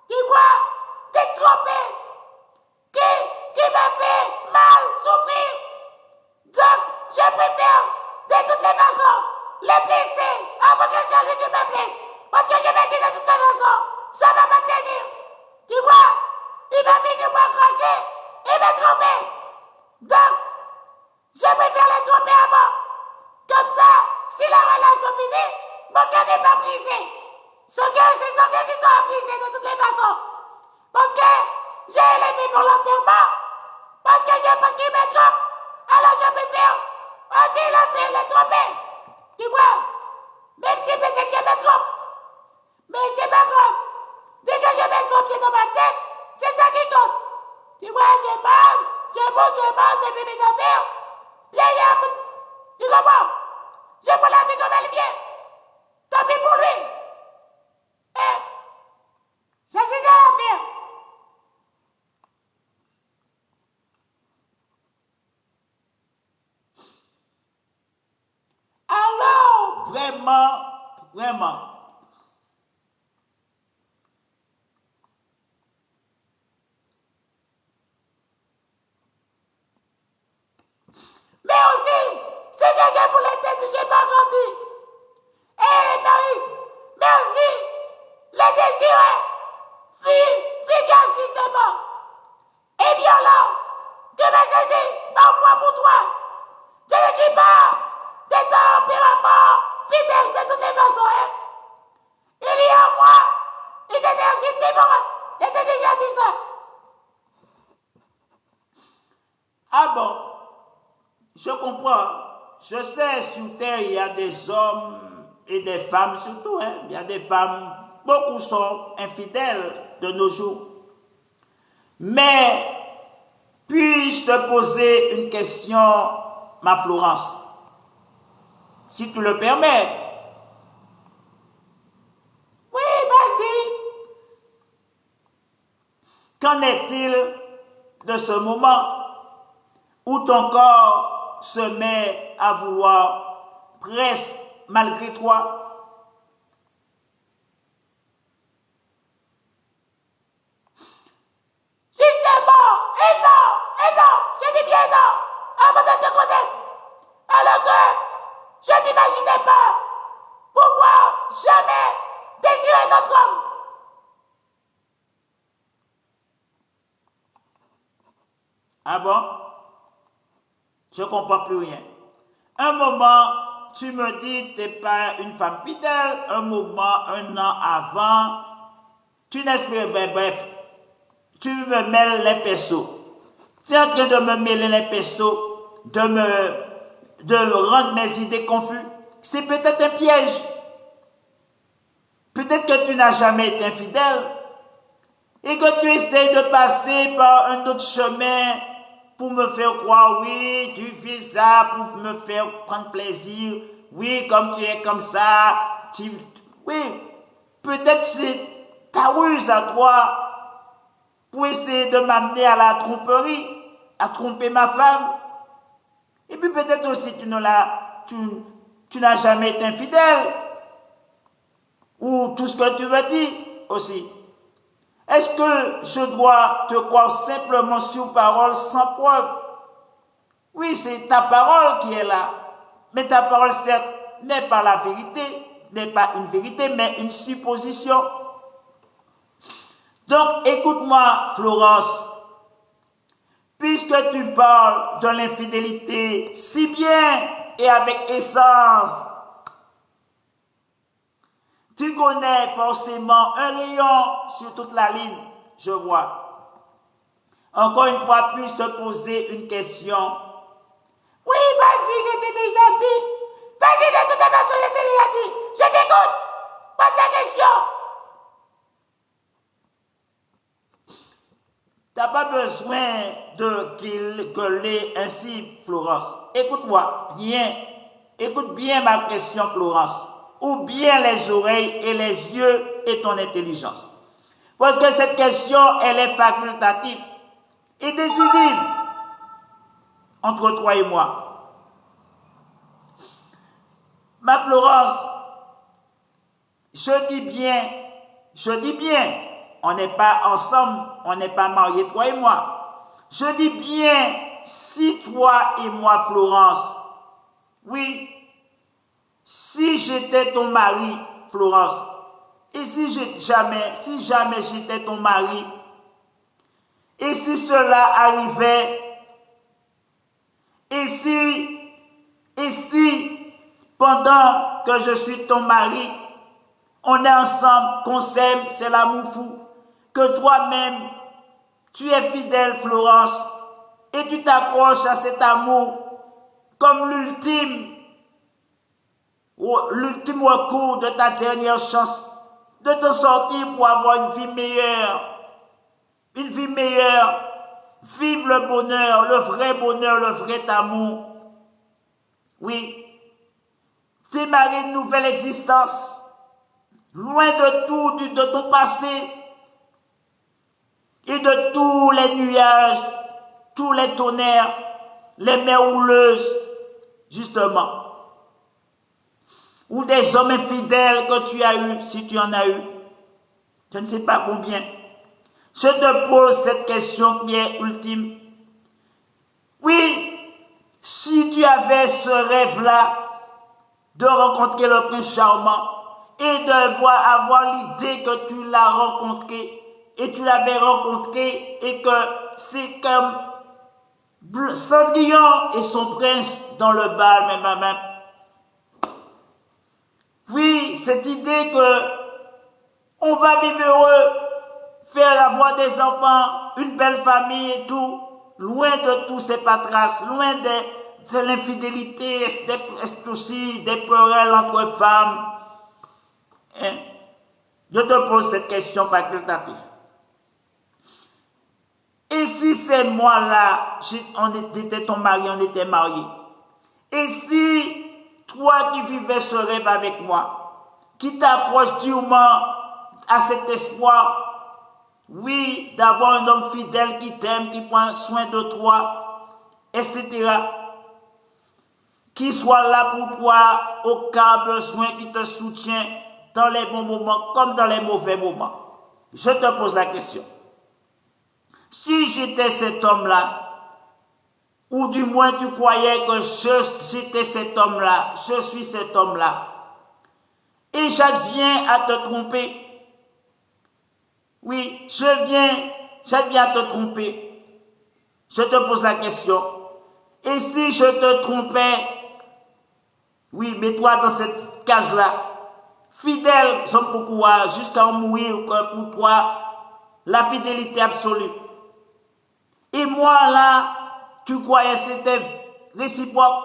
tu vois, d'être trompé, qui m'a fait mal, souffrir. Donc, je préfère, de toutes les façons, les blesser avant que c'est lui qui me blesse. Parce que je me dis de toutes les façons, ça va me tenir. Tu vois, il va venir me craquer et me tromper. Donc, je préfère les tromper avant. Comme ça, si la relation finit, mon cœur n'est pas brisé. Son cœur, c'est son cœur qui sera brisé de toutes les façons. Parce que j'ai élevé pour l'enterrement. Parce qu'il me trompe. Alors je préfère aussi les tromper. Tu vois, même si peut-être je me trompe. Mais c'est pas grave. Dès que je me trompe dans ma tête, c'est ça qui compte. Tu vois, j'ai mal, j'ai fait mes affaires. Tu comprends? Je peux la vie comme elle vient. Tant pis pour lui. Ça c'est ça l'affaire. Alors, vraiment. Mais aussi, c'est que je voulais dire, j'ai pas grandi. Merci. Le désir efficace justement et violent que me saisit parfois pour toi. Je ne suis pas de tempérament fidèle de toutes les façons. Il y a en moi une énergie différente. Je t'ai déjà dit ça. Ah bon? Je comprends. Je sais, sur Terre, il y a des hommes et des femmes surtout. Il y a des femmes, beaucoup sont infidèles de nos jours. Mais, puis-je te poser une question, ma Florence? Si tu le permets. Oui, vas-y. Qu'en est-il de ce moment où ton corps se met à vouloir presque malgré toi? Justement, et non, je dis bien non, avant de te connaître. Alors que je n'imaginais pas pouvoir jamais désirer notre homme. Ah bon? Je comprends plus rien. Un moment, tu me dis que tu n'es pas une femme fidèle. Un moment, un an avant, tu n'espères pas. Bref, tu me mêles les persos. Tu es en train de me mêler les persos, de me rendre mes idées confuses. C'est peut-être un piège. Peut-être que tu n'as jamais été infidèle et que tu essaies de passer par un autre chemin pour me faire croire, oui, tu fais ça pour me faire prendre plaisir. Oui, comme tu es comme ça. Oui, peut-être c'est ta ruse à toi pour essayer de m'amener à la tromperie, à tromper ma femme. Et puis peut-être aussi tu n'as jamais été infidèle. Ou tout ce que tu me dis aussi. Est-ce que je dois te croire simplement sur parole sans preuve? Oui, c'est ta parole qui est là. Mais ta parole, certes, n'est pas la vérité, n'est pas une vérité, mais une supposition. Donc, écoute-moi, Florence. Puisque tu parles de l'infidélité si bien et avec essence, tu connais forcément un rayon sur toute la ligne, je vois. Encore une fois, puis-je te poser une question? Oui, vas-y, je t'ai déjà dit. Vas-y, de toute façon, je t'ai déjà dit. Je t'écoute. Pas ta question. Tu n'as pas besoin de gueuler ainsi, Florence. Écoute-moi bien. Écoute bien ma question, Florence. ou bien les oreilles et les yeux et ton intelligence? Parce que cette question, elle est facultative et décisive entre toi et moi. Ma Florence, je dis bien, on n'est pas ensemble, on n'est pas mariés, toi et moi. Je dis bien, si toi et moi, Florence, oui, si j'étais ton mari, Florence, et si jamais j'étais ton mari, et si cela arrivait, et si, pendant que je suis ton mari, on est ensemble, qu'on s'aime, c'est l'amour fou, que toi-même, tu es fidèle, Florence, et tu t'accroches à cet amour comme l'ultime recours de ta dernière chance de te sortir pour avoir une vie meilleure. Une vie meilleure. Vive le bonheur, le vrai amour. Oui. Démarrer une nouvelle existence. Loin de tout, de ton passé. Et de tous les nuages, tous les tonnerres, les mers houleuses, justement. Ou des hommes infidèles que tu as eus, si tu en as eu. Je ne sais pas combien. Je te pose cette question qui est ultime. Oui, si tu avais ce rêve-là de rencontrer le prince charmant et de avoir l'idée que tu l'as rencontré et tu l'avais rencontré et que c'est comme Cendrillon et son prince dans le bal, même. Oui, cette idée que on va vivre heureux, faire avoir des enfants, une belle famille et tout, loin de tous ces patraces, loin de l'infidélité, aussi des querelles entre femmes. Hein? Je te pose cette question facultative. Et si c'est moi-là, on était ton mari, on était mariés. Et si toi qui vivais ce rêve avec moi, qui t'approche durement à cet espoir, oui, d'avoir un homme fidèle qui t'aime, qui prend soin de toi, etc., qui soit là pour toi au cas besoin, qui te soutient dans les bons moments comme dans les mauvais moments. Je te pose la question. Si j'étais cet homme-là, ou du moins tu croyais que j'étais cet homme-là, je suis cet homme-là, et j'adviens à te tromper. Oui, j'adviens à te tromper. Je te pose la question. Et si je te trompais, oui, mets-toi dans cette case-là. Fidèle, j'aime beaucoup, jusqu'à en mourir pour toi, la fidélité absolue. Et moi, là, tu croyais que c'était réciproque.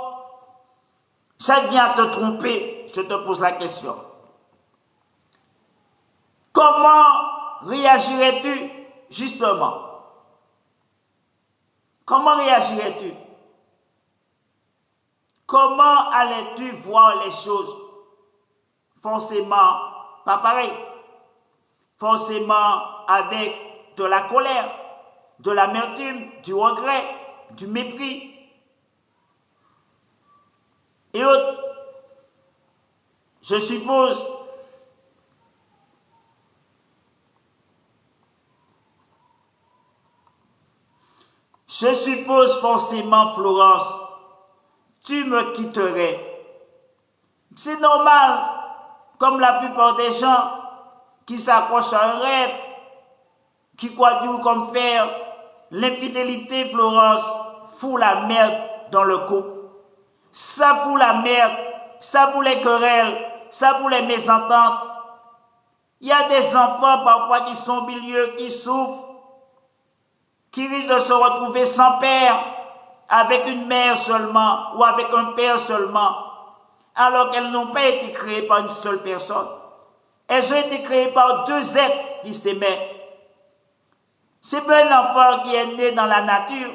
J'adviens à te tromper. Je te pose la question. Comment réagirais-tu, justement? Comment réagirais-tu? Comment allais-tu voir les choses? Forcément, pas pareil. Forcément, avec de la colère, de l'amertume, du regret, du mépris et autres. Je suppose forcément, Florence, tu me quitterais. C'est normal, comme la plupart des gens qui s'accrochent à un rêve, qui croient dur comme fer. L'infidélité, Florence, fout la merde dans le couple. Ça fout la merde, ça fout les querelles, ça fout les mésententes. Il y a des enfants parfois qui sont au milieu, qui souffrent, qui risquent de se retrouver sans père, avec une mère seulement ou avec un père seulement, alors qu'elles n'ont pas été créées par une seule personne. Elles ont été créées par deux êtres qui s'aimaient. C'est pas un enfant qui est né dans la nature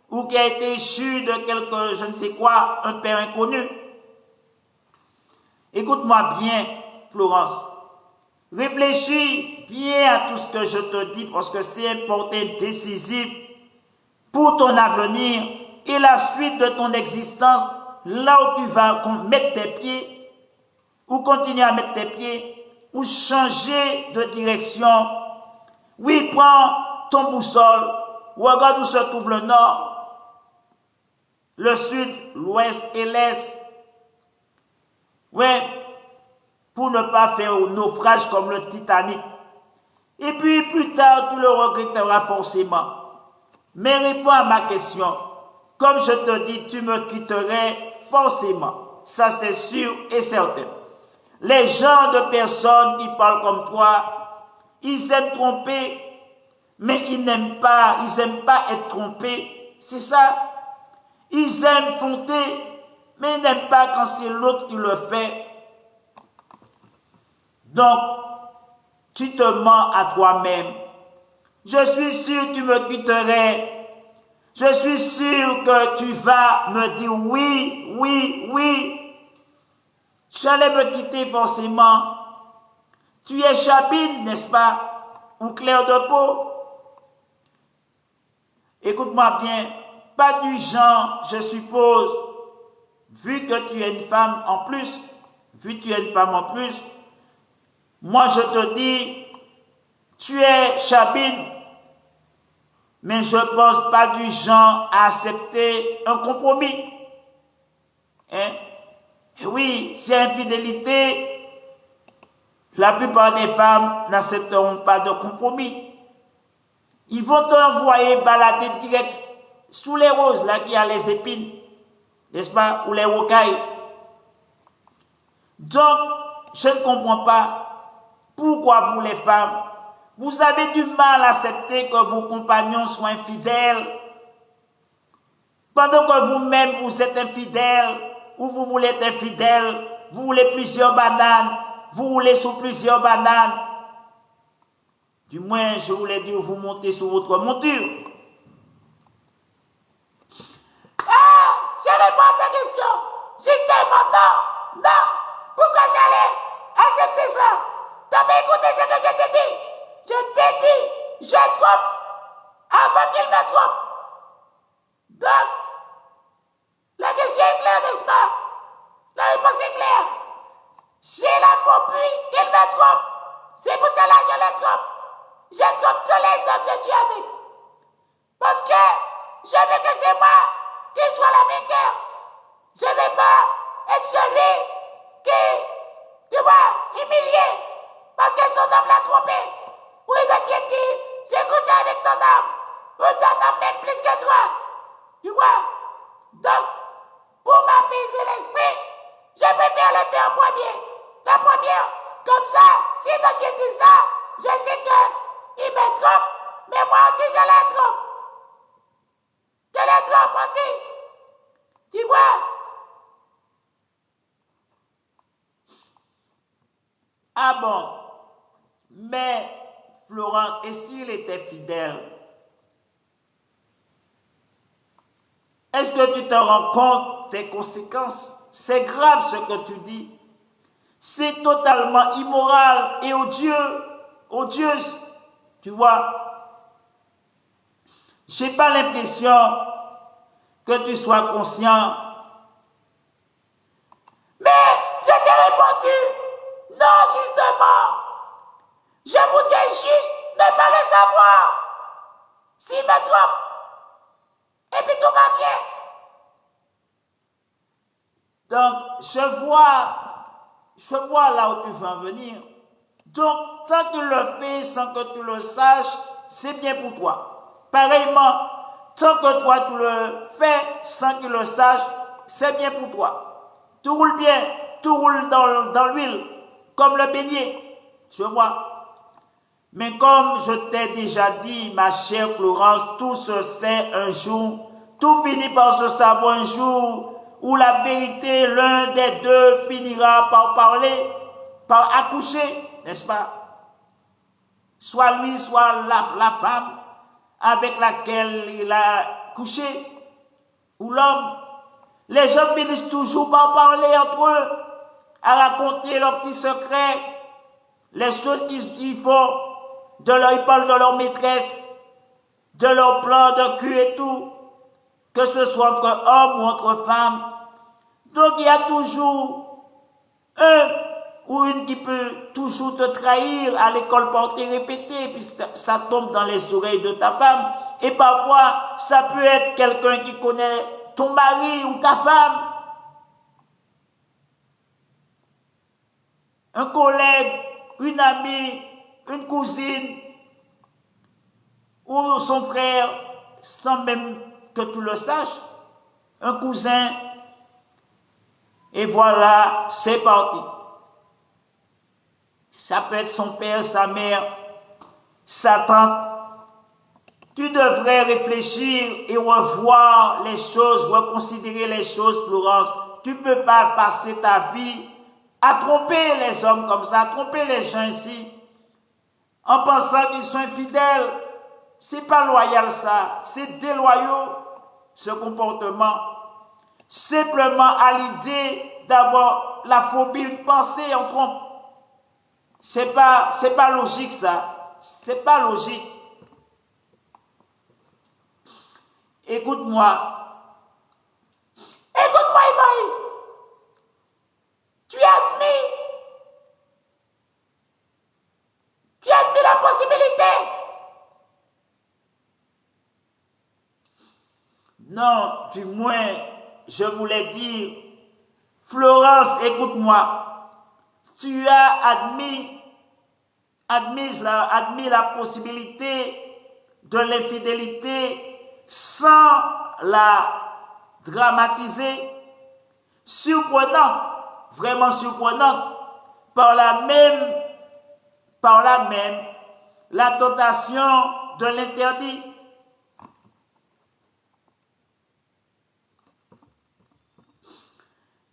ou qui a été issu de quelque, je ne sais quoi, un père inconnu. Écoute-moi bien, Florence. Réfléchis bien à tout ce que je te dis parce que c'est important et décisif pour ton avenir et la suite de ton existence, là où tu vas mettre tes pieds, ou continuer à mettre tes pieds, ou changer de direction. Oui, prends ton boussole, regarde où se trouve le nord, le sud, l'ouest et l'est. Oui, pour ne pas faire un naufrage comme le Titanic. Et puis plus tard, tu le regretteras forcément. Mais réponds à ma question. Comme je te dis, tu me quitterais forcément. Ça, c'est sûr et certain. Les gens de personnes qui parlent comme toi, ils aiment tromper, mais ils n'aiment pas être trompés. C'est ça. Ils aiment fonder, mais ils n'aiment pas quand c'est l'autre qui le fait. Donc, tu te mens à toi-même. Je suis sûr que tu me quitterais. Je suis sûr que tu vas me dire oui, oui, oui. Tu allais me quitter forcément. Tu es Chabine, n'est-ce pas? Ou Claire de Pau. Écoute-moi bien. Pas du genre, je suppose, vu que tu es une femme en plus. Moi je te dis, tu es Chabine. Mais je ne pense pas du genre à accepter un compromis. Hein? Et oui, c'est infidélité. La plupart des femmes n'accepteront pas de compromis. Ils vont t'envoyer balader direct sous les roses, là qui a les épines, n'est-ce pas, ou les rocailles. Donc, je ne comprends pas pourquoi vous les femmes, vous avez du mal à accepter que vos compagnons soient infidèles, pendant que vous-même vous êtes infidèle, ou vous voulez être infidèle, vous voulez plusieurs bananes, vous roulez sur plusieurs bananes. Du moins, je voulais dire, vous montez sur votre monture. Ah, je réponds à ta question. Justement, non, non. Pourquoi j'allais accepter ça? T'as pas écouté ce que je t'ai dit? Je t'ai dit, je trompe avant qu'il me trompe. Donc, la question est claire, n'est-ce pas? La réponse est claire. J'ai la compris qu'il me trompe. C'est pour cela que je le trompe. Je trompe tous les hommes que tu as mis. Parce que je veux que c'est moi qui soit la vainqueur. Je ne veux pas être celui qui, tu vois, humilié. Parce que son homme l'a trompé. Oui, t'inquiète, j'ai couché avec ton homme. Ou ton homme même plus que toi. Tu vois? Donc, pour m'apaiser l'esprit, je préfère le faire en premier. La première, comme ça, si t'inquiète de ça, je sais qu'il me trompe, mais moi aussi je le trompe. Je le trompe aussi. Tu vois? Ah bon? Mais, Florence, et s'il était fidèle? Est-ce que tu te rends compte des conséquences? C'est grave ce que tu dis. C'est totalement immoral et odieuse. Tu vois? J'ai pas l'impression que tu sois conscient. Mais je t'ai répondu, non, justement. Je voudrais juste ne pas le savoir. S'il me trompe, et puis tout va bien. Donc, je vois là où tu veux en venir. Donc, tant que tu le fais sans que tu le saches, c'est bien pour toi. Pareillement, tant que toi tu le fais sans qu'il le sache, c'est bien pour toi. Tout roule bien, tout roule dans l'huile, comme le beignet. Je vois. Mais comme je t'ai déjà dit, ma chère Florence, tout se sait un jour, tout finit par se savoir un jour, où la vérité, l'un des deux finira par parler, par accoucher, n'est-ce pas? Soit lui, soit la femme avec laquelle il a couché, ou l'homme. Les gens finissent toujours par parler entre eux. à raconter leurs petits secrets, les choses qu'il faut, ils parlent de leur maîtresse, de leur plan de cul et tout, que ce soit entre hommes ou entre femmes. Donc il y a toujours un ou une qui peut toujours te trahir à l'école par tes répétés, puis ça tombe dans les oreilles de ta femme. Et parfois, ça peut être quelqu'un qui connaît ton mari ou ta femme, un collègue, une amie, une cousine, ou son frère, sans même que tu le saches, un cousin, et voilà, c'est parti. Ça peut être son père, sa mère, sa tante. Tu devrais réfléchir et revoir les choses, reconsidérer les choses, Florence. Tu ne peux pas passer ta vie à tromper les hommes comme ça, à tromper les gens ici, en pensant qu'ils sont infidèles. C'est pas loyal ça, c'est déloyaux ce comportement. Simplement à l'idée d'avoir la phobie de penser en trompe. C'est pas logique ça, c'est pas logique. Écoute-moi, Moïse, tu admets la possibilité. Non, du moins, je voulais dire, Florence, écoute-moi, tu as admis la possibilité de l'infidélité sans la dramatiser, surprenant, vraiment surprenant, par la même, la tentation de l'interdit.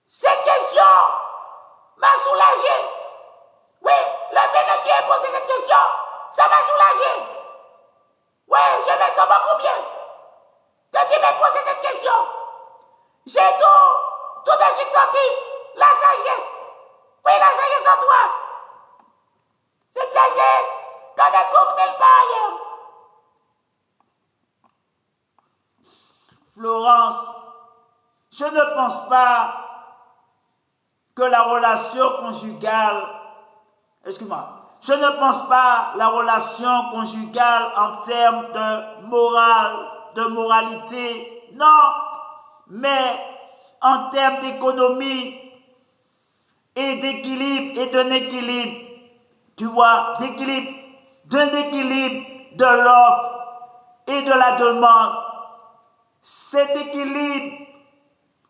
Cette question m'a soulagé. Oui, le fait que tu aies posé cette question, ça m'a soulagé. Oui, je me sens beaucoup bien que tu m'aies posé cette question. J'ai tout de suite senti la sagesse. Oui, la sagesse en toi. Cette sagesse qu'on ne trouve nulle part ailleurs. Florence, je ne pense pas que la relation conjugale, je ne pense pas la relation conjugale en termes de morale, de moralité, non, mais en termes d'économie et d'équilibre et d'un équilibre, tu vois, d'un équilibre de l'offre et de la demande. Cet équilibre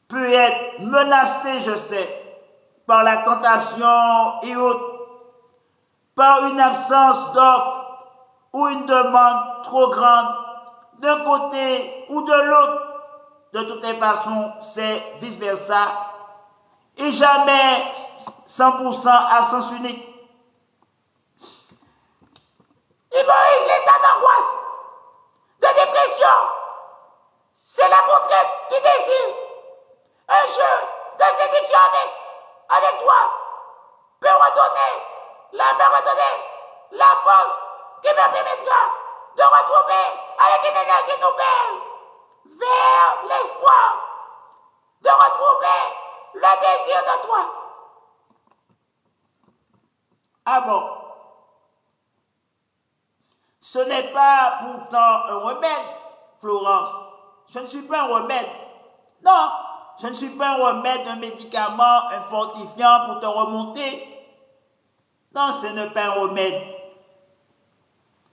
peut être menacé, je sais, par la tentation et autres, par une absence d'offre ou une demande trop grande d'un côté ou de l'autre. De toutes les façons, c'est vice-versa. Et jamais 100% à sens unique. Il brise l'état d'angoisse, de dépression. C'est la contrainte du désir. Un jeu de séduction avec toi peut me redonner la force qui me permettra de retrouver avec une énergie nouvelle vers l'espoir, de retrouver le désir de toi. Ah bon? Ce n'est pas pourtant un remède, Florence. Je ne suis pas un remède. Non, je ne suis pas un remède, un médicament, un fortifiant pour te remonter. Non, ce n'est pas un remède.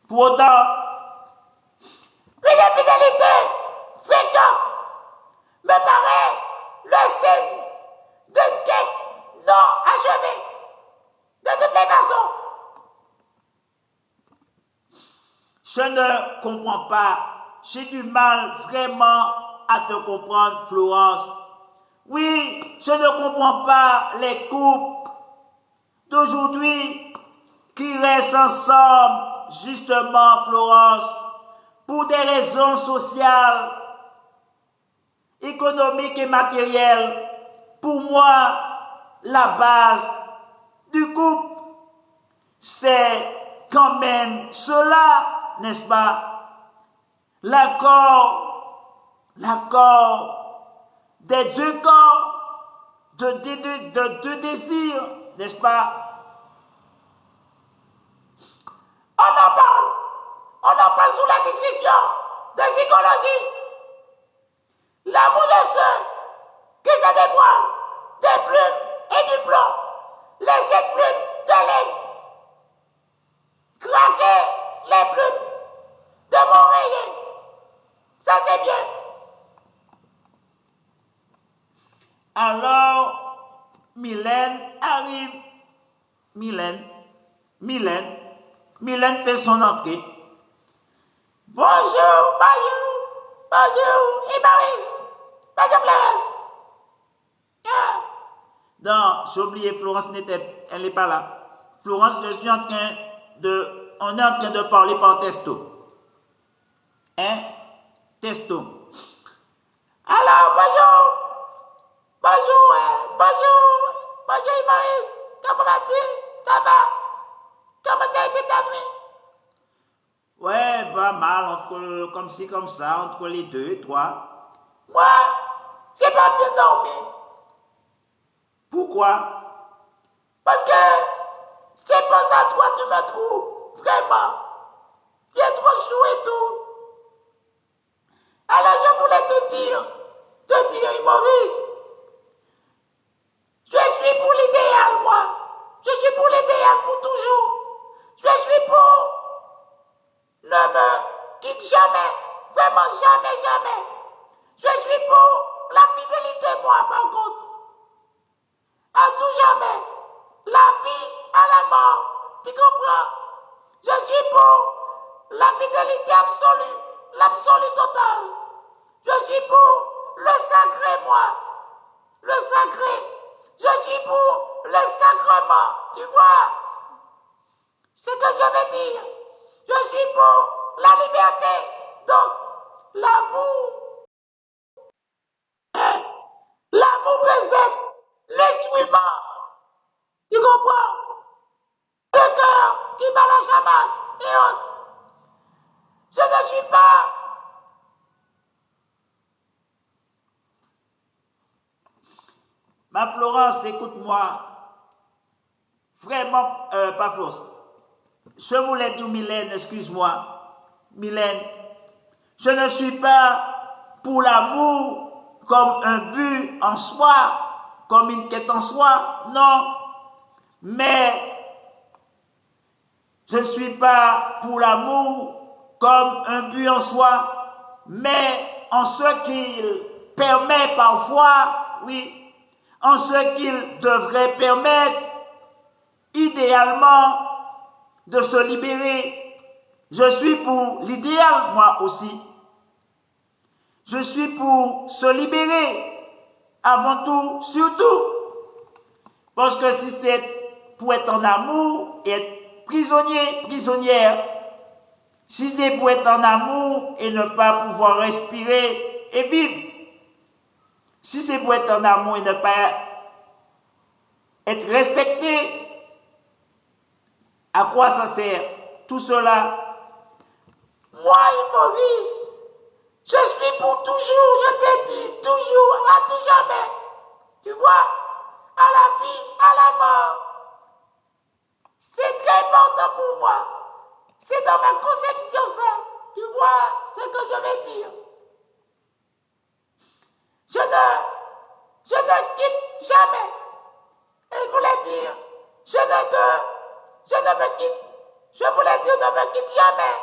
Pour autant, une infidélité fréquente me paraît le signe d'une quête non achevée. De toutes les façons. Je ne comprends pas. J'ai du mal vraiment à te comprendre, Florence. Oui, je ne comprends pas les couples d'aujourd'hui qui restent ensemble, justement, Florence, pour des raisons sociales, économiques et matérielles. Pour moi, la base du couple. C'est quand même cela, n'est-ce pas? L'accord des deux corps, de deux désirs, n'est-ce pas? On en parle sous la discussion de psychologie. L'amour de ceux qui se dévoilent des plumes et du plomb, les 7 plumes de laine, craquer les plumes de mon oreiller. Ça c'est bien. Alors, Mylène arrive. Mylène fait son entrée. Bonjour, Ibaris. Bonjour, Florence. Non, j'ai oublié, Florence elle n'est pas là. Florence, on est en train de parler par texto. Hein? Texto. Alors, bonjour, Ibaris. Comment vas-tu? Ça va? Comment ça a été ta nuit? Ouais, pas mal, comme ci, comme ça, entre les deux et toi. Moi, j'ai pas bien dormi. Pourquoi? Parce que je pense à toi, tu me trouves, vraiment. Tu es trop chou et tout. Alors je voulais te dire, Maurice, je suis pour l'idéal, moi. Je suis pour l'idéal pour toujours. Je suis pour ne me quitte jamais, vraiment jamais. Je suis pour la fidélité, moi, par contre. À tout jamais, la vie à la mort, tu comprends? Je suis pour la fidélité absolue, l'absolu total. Je suis pour le sacré, moi. Le sacré. Je suis pour le sacrement, tu vois? C'est ce que je veux dire. Je suis pour la liberté, donc l'amour. L'amour peut être l'instrument. Tu comprends? Le cœur qui bat la chamade et autres. Je ne suis pas. Ma Florence, écoute-moi. Vraiment, pas Florence. Je voulais dire, Mylène, excuse-moi. Mylène, je ne suis pas pour l'amour comme un but en soi, comme une quête en soi, non. Mais je ne suis pas pour l'amour comme un but en soi, mais en ce qu'il permet parfois, oui, en ce qu'il devrait permettre idéalement de se libérer. Je suis pour l'idéal, moi aussi. Je suis pour se libérer, avant tout, surtout. Parce que si c'est pour être en amour et être prisonnier, prisonnière, si c'est pour être en amour et ne pas pouvoir respirer et vivre, si c'est pour être en amour et ne pas être respecté, à quoi ça sert tout cela? Moi, Maurice, je suis pour toujours, je t'ai dit, toujours, à tout jamais. Tu vois, à la vie, à la mort. C'est très important pour moi. C'est dans ma conception ça. Tu vois ce que je vais dire. Je ne quitte jamais. Et je voulais dire, je voulais dire, ne me quitte jamais.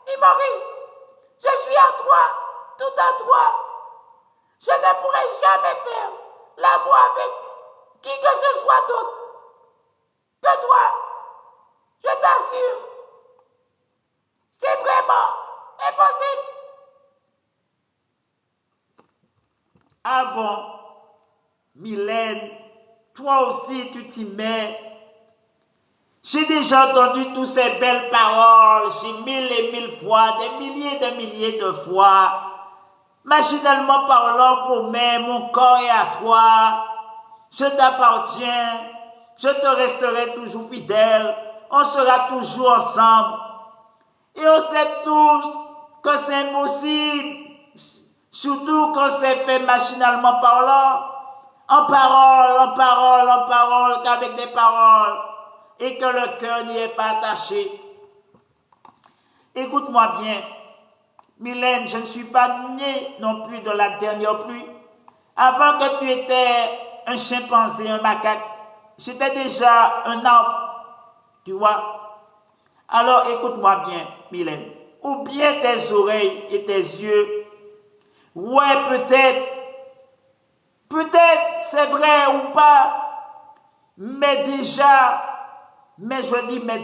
Et Maurice, je suis à toi, tout à toi. Je ne pourrai jamais faire l'amour avec qui que ce soit d'autre que toi. Je t'assure, c'est vraiment impossible. Ah bon, Mylène, toi aussi tu t'y mets. J'ai déjà entendu toutes ces belles paroles, j'ai mille et mille fois, des milliers de fois. Machinalement parlant, pour moi, mon corps est à toi. je t'appartiens, je te resterai toujours fidèle, on sera toujours ensemble. Et on sait tous que c'est impossible, surtout quand c'est fait machinalement parlant, en parole, qu'avec des paroles, et que le cœur n'y est pas attaché. Écoute-moi bien, Mylène, je ne suis pas née non plus de la dernière pluie. Avant que tu étais un chimpanzé, un macaque, j'étais déjà un arbre, tu vois. Alors écoute-moi bien, Mylène. Ou bien tes oreilles et tes yeux. Ouais, peut-être c'est vrai ou pas, mais déjà, mais je dis mais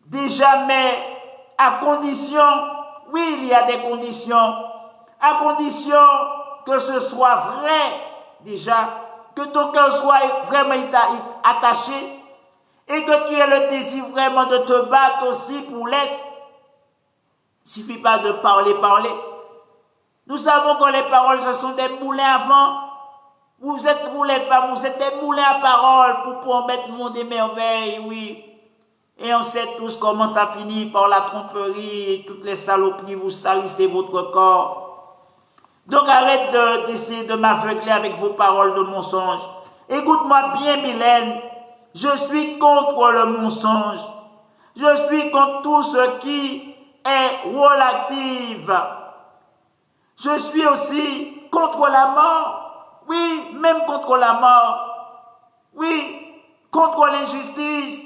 déjà, mais à condition, oui, il y a des conditions, à condition que ce soit vrai, déjà, que ton cœur soit vraiment attaché et que tu aies le désir vraiment de te battre aussi pour l'être. Il ne suffit pas de parler. Nous savons que les paroles, ce sont des moulins à vent. Vous les femmes, vous êtes des moulins à paroles pour pouvoir mettre le monde des merveilles, oui. Et on sait tous comment ça finit par la tromperie et toutes les saloperies, vous salissez votre corps. Donc arrête d'essayer de m'aveugler avec vos paroles de mensonge. Écoute-moi bien, Mylène. Je suis contre le mensonge. Je suis contre tout ce qui est relatif. Je suis aussi contre la mort. Oui, même contre la mort. Oui, contre l'injustice.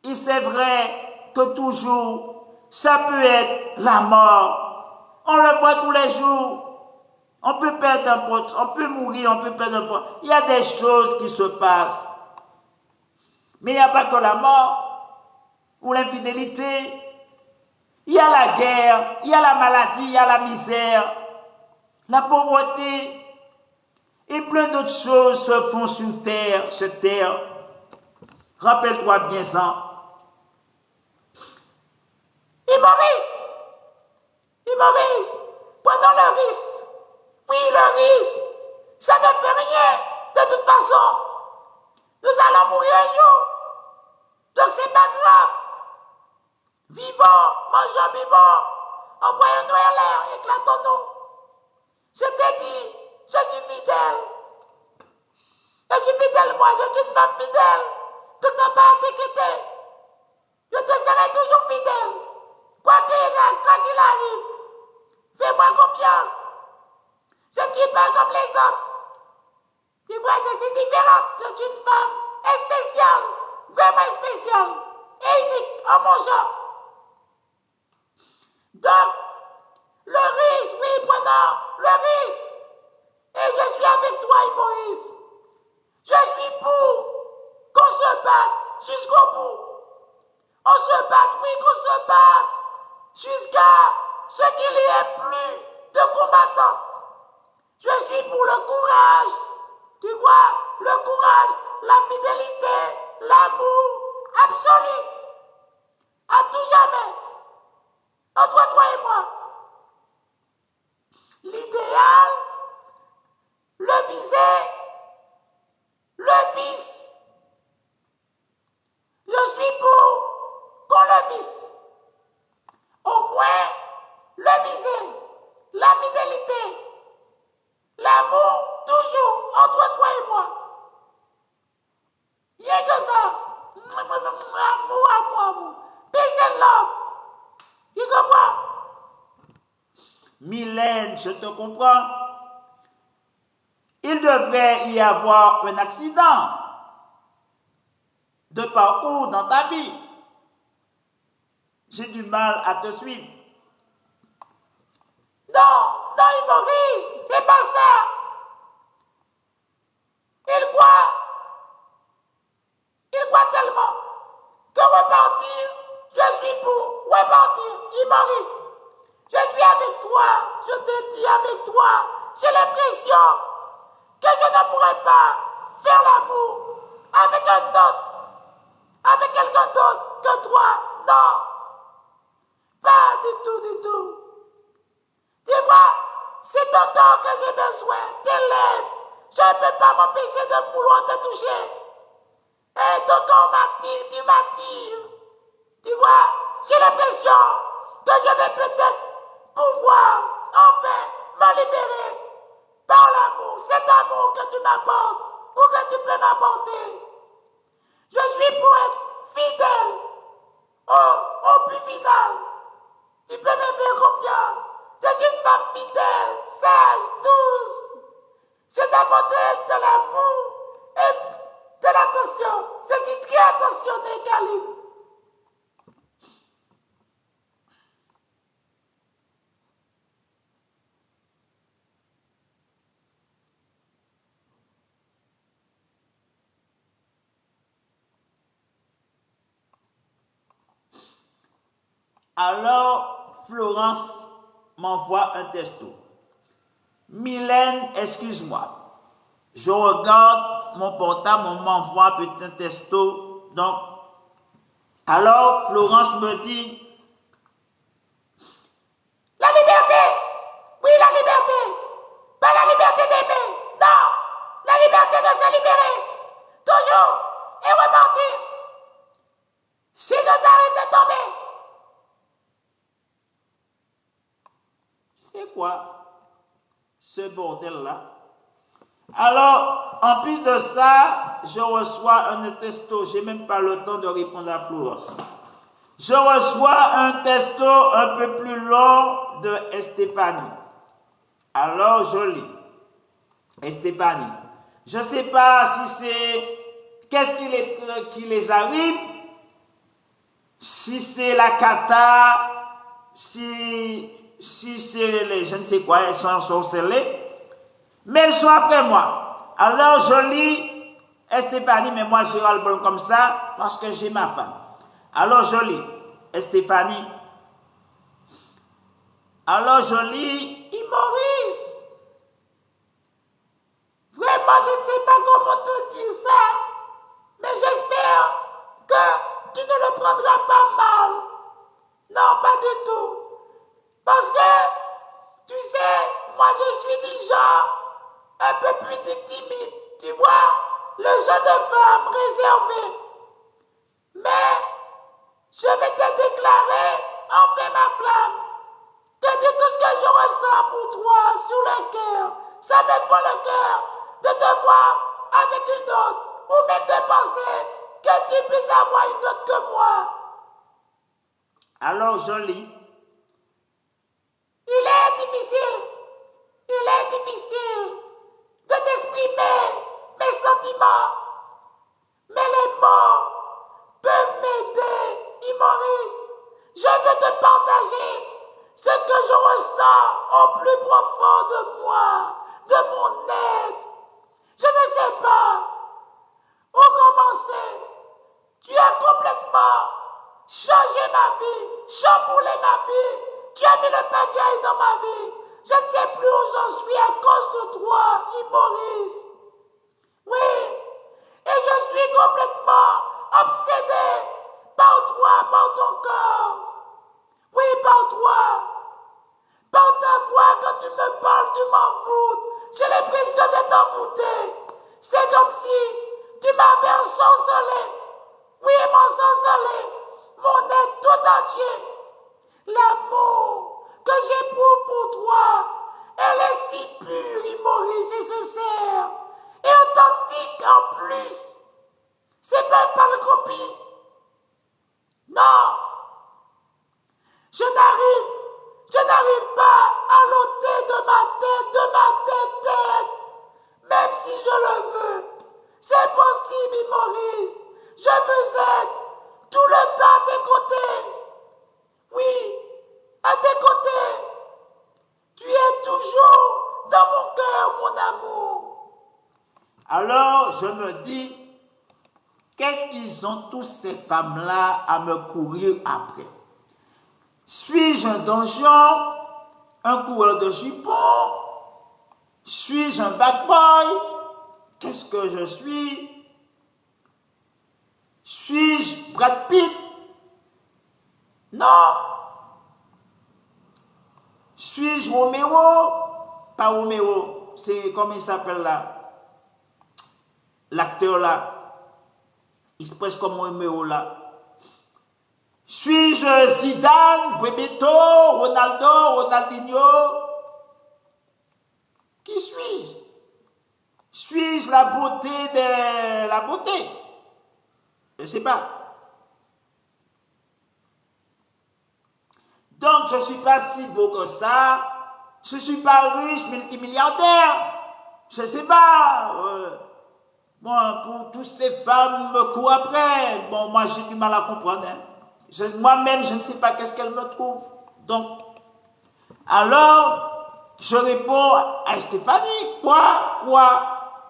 Et c'est vrai que toujours, ça peut être la mort. On le voit tous les jours. On peut perdre un pote, on peut mourir, on peut perdre un pote. Il y a des choses qui se passent. Mais il n'y a pas que la mort ou l'infidélité. Il y a la guerre, il y a la maladie, il y a la misère, la pauvreté. Et plein d'autres choses se font sur terre. Rappelle-toi bien ça. Et Maurice, prenons le risque. Oui, le risque, ça ne fait rien. De toute façon, nous allons mourir un jour. Donc c'est pas grave. Vivons, mangeons, vivons. Envoyons-nous en l'air, éclatons-nous. Je t'ai dit, je suis fidèle. Je suis fidèle, moi, je suis une femme fidèle. Tu n'as pas à t'inquiéter. Je te serai toujours fidèle. Quoi qu'il arrive, fais-moi confiance. Je ne suis pas comme les autres. Tu vois, je suis différente. Je suis une femme spéciale, vraiment spéciale et unique en mon genre. Donc, le risque, oui, prenons le risque. Et je suis avec toi, Maurice. Je suis pour qu'on se batte jusqu'au bout. On se bat, oui, qu'on se bat jusqu'à ce qu'il n'y ait plus de combattants. Je suis pour le courage, tu vois, le courage, la fidélité, l'amour absolu, à tout jamais, entre toi et moi. L'idéal, le visé, le vice. Je suis pour qu'on le vise. Au moins, le viser, la fidélité, l'amour, toujours entre toi et moi. Rien que ça. Amour. Peace and love. Tu comprends? Mylène, je te comprends. Il devrait y avoir un accident de parcours dans ta vie. J'ai du mal à te suivre. Non, Maurice, c'est pas ça. Il croit tellement que repartir, je suis pour repartir. Maurice, je suis avec toi, je te dis avec toi, j'ai l'impression que je ne pourrais pas faire l'amour avec un autre, avec quelqu'un d'autre que toi. Non, pas du tout. Tu vois, c'est ton corps que j'ai besoin, tes lèvres. Je ne peux pas m'empêcher de vouloir te toucher. Et ton corps m'attire, tu m'attires. Tu vois, j'ai l'impression que je vais peut-être pouvoir enfin me libérer par l'amour, cet amour que tu m'apportes ou que tu peux m'apporter. Je suis pour être fidèle au but final. Tu peux me faire confiance. Je suis une femme fidèle, sage, douce. Je t'apporterai de l'amour et de l'attention. Je suis très attentionnée, Kaline. Alors, Florence m'envoie un texto. Mylène, excuse-moi. Je regarde mon portable, on m'envoie un petit texto. Donc, alors Florence me dit, la liberté, oui la liberté, pas la liberté d'aimer, non, la liberté de se libérer, toujours, et repartir. Si nous arrive de tomber, c'est quoi ce bordel-là? Alors, en plus de ça, je reçois un texto. Je n'ai même pas le temps de répondre à Florence. Je reçois un texto un peu plus long de Stéphanie. Alors, je lis. Stéphanie, je ne sais pas si c'est... Qu'est-ce qui les arrive? Si c'est la cata, si c'est les... Je ne sais quoi, elles sont ensorcelées. Mais elles sont après moi. Alors je lis Stéphanie, mais moi j'ai le bon comme ça parce que j'ai ma femme. Alors je lis Stéphanie. Alors je lis Maurice. Vraiment, je ne sais pas comment te dire ça, mais j'espère que tu ne le prendras pas mal. Non, pas du tout. Parce que, tu sais, moi je suis du genre un peu plus timide, tu vois, le genre de femme réservée. Mais je vais te déclarer enfin ma flamme. Te dire tout ce que je ressens pour toi sous le cœur. Ça me fend le cœur de te voir avec une autre, ou même de penser que tu puisses avoir une autre que moi. Alors je lis. Il est difficile de t'exprimer mes sentiments. Mais les mots peuvent m'aider, Maurice. Je veux te partager ce que je ressens au plus profond de moi, de mon être. Je ne sais pas où commencer. Tu as complètement changé ma vie, chamboulé ma vie. Tu as mis le pagaille dans ma vie. Je ne sais plus où j'en suis à cause de toi, Maurice. Oui, et je suis complètement obsédé par toi, par ton corps. Oui, par toi. Par ta voix, quand tu me parles, tu m'envoûtes. J'ai l'impression d'être envoûté. C'est comme si tu m'avais ensorcelé. Oui, m'ensorcelé. Mon être tout entier. L'amour que j'éprouve pour toi, elle est si pure, Maurice, et sincère. Et authentique en plus. C'est pas le copie. Non. Je n'arrive pas à l'ôter de ma tête, même si je le veux. C'est possible, Maurice. Je veux être tout le temps à tes côtés. Oui, à tes côtés. Tu es toujours dans mon cœur, mon amour. Alors, je me dis, qu'est-ce qu'ils ont tous ces femmes-là à me courir après? Suis-je un donjon, un coureur de jupons? Suis-je un bad boy? Qu'est-ce que je suis? Suis-je Brad Pitt? Non. Suis-je Roméo? pas Roméo, c'est comment il s'appelle là, l'acteur là, il se presse comme Roméo là. Suis-je Zidane, Bebeto, Ronaldo, Ronaldinho? Qui suis-je? Suis-je la beauté de la beauté? Je ne sais pas. Donc, je ne suis pas si beau que ça. Je ne suis pas riche, multimilliardaire. Je ne sais pas. Bon, pour toutes ces femmes me courent après. Bon, moi, j'ai du mal à comprendre. Hein. Moi-même, je ne sais pas qu'est-ce qu'elle me trouve. Donc, alors, je réponds à Stéphanie. Quoi?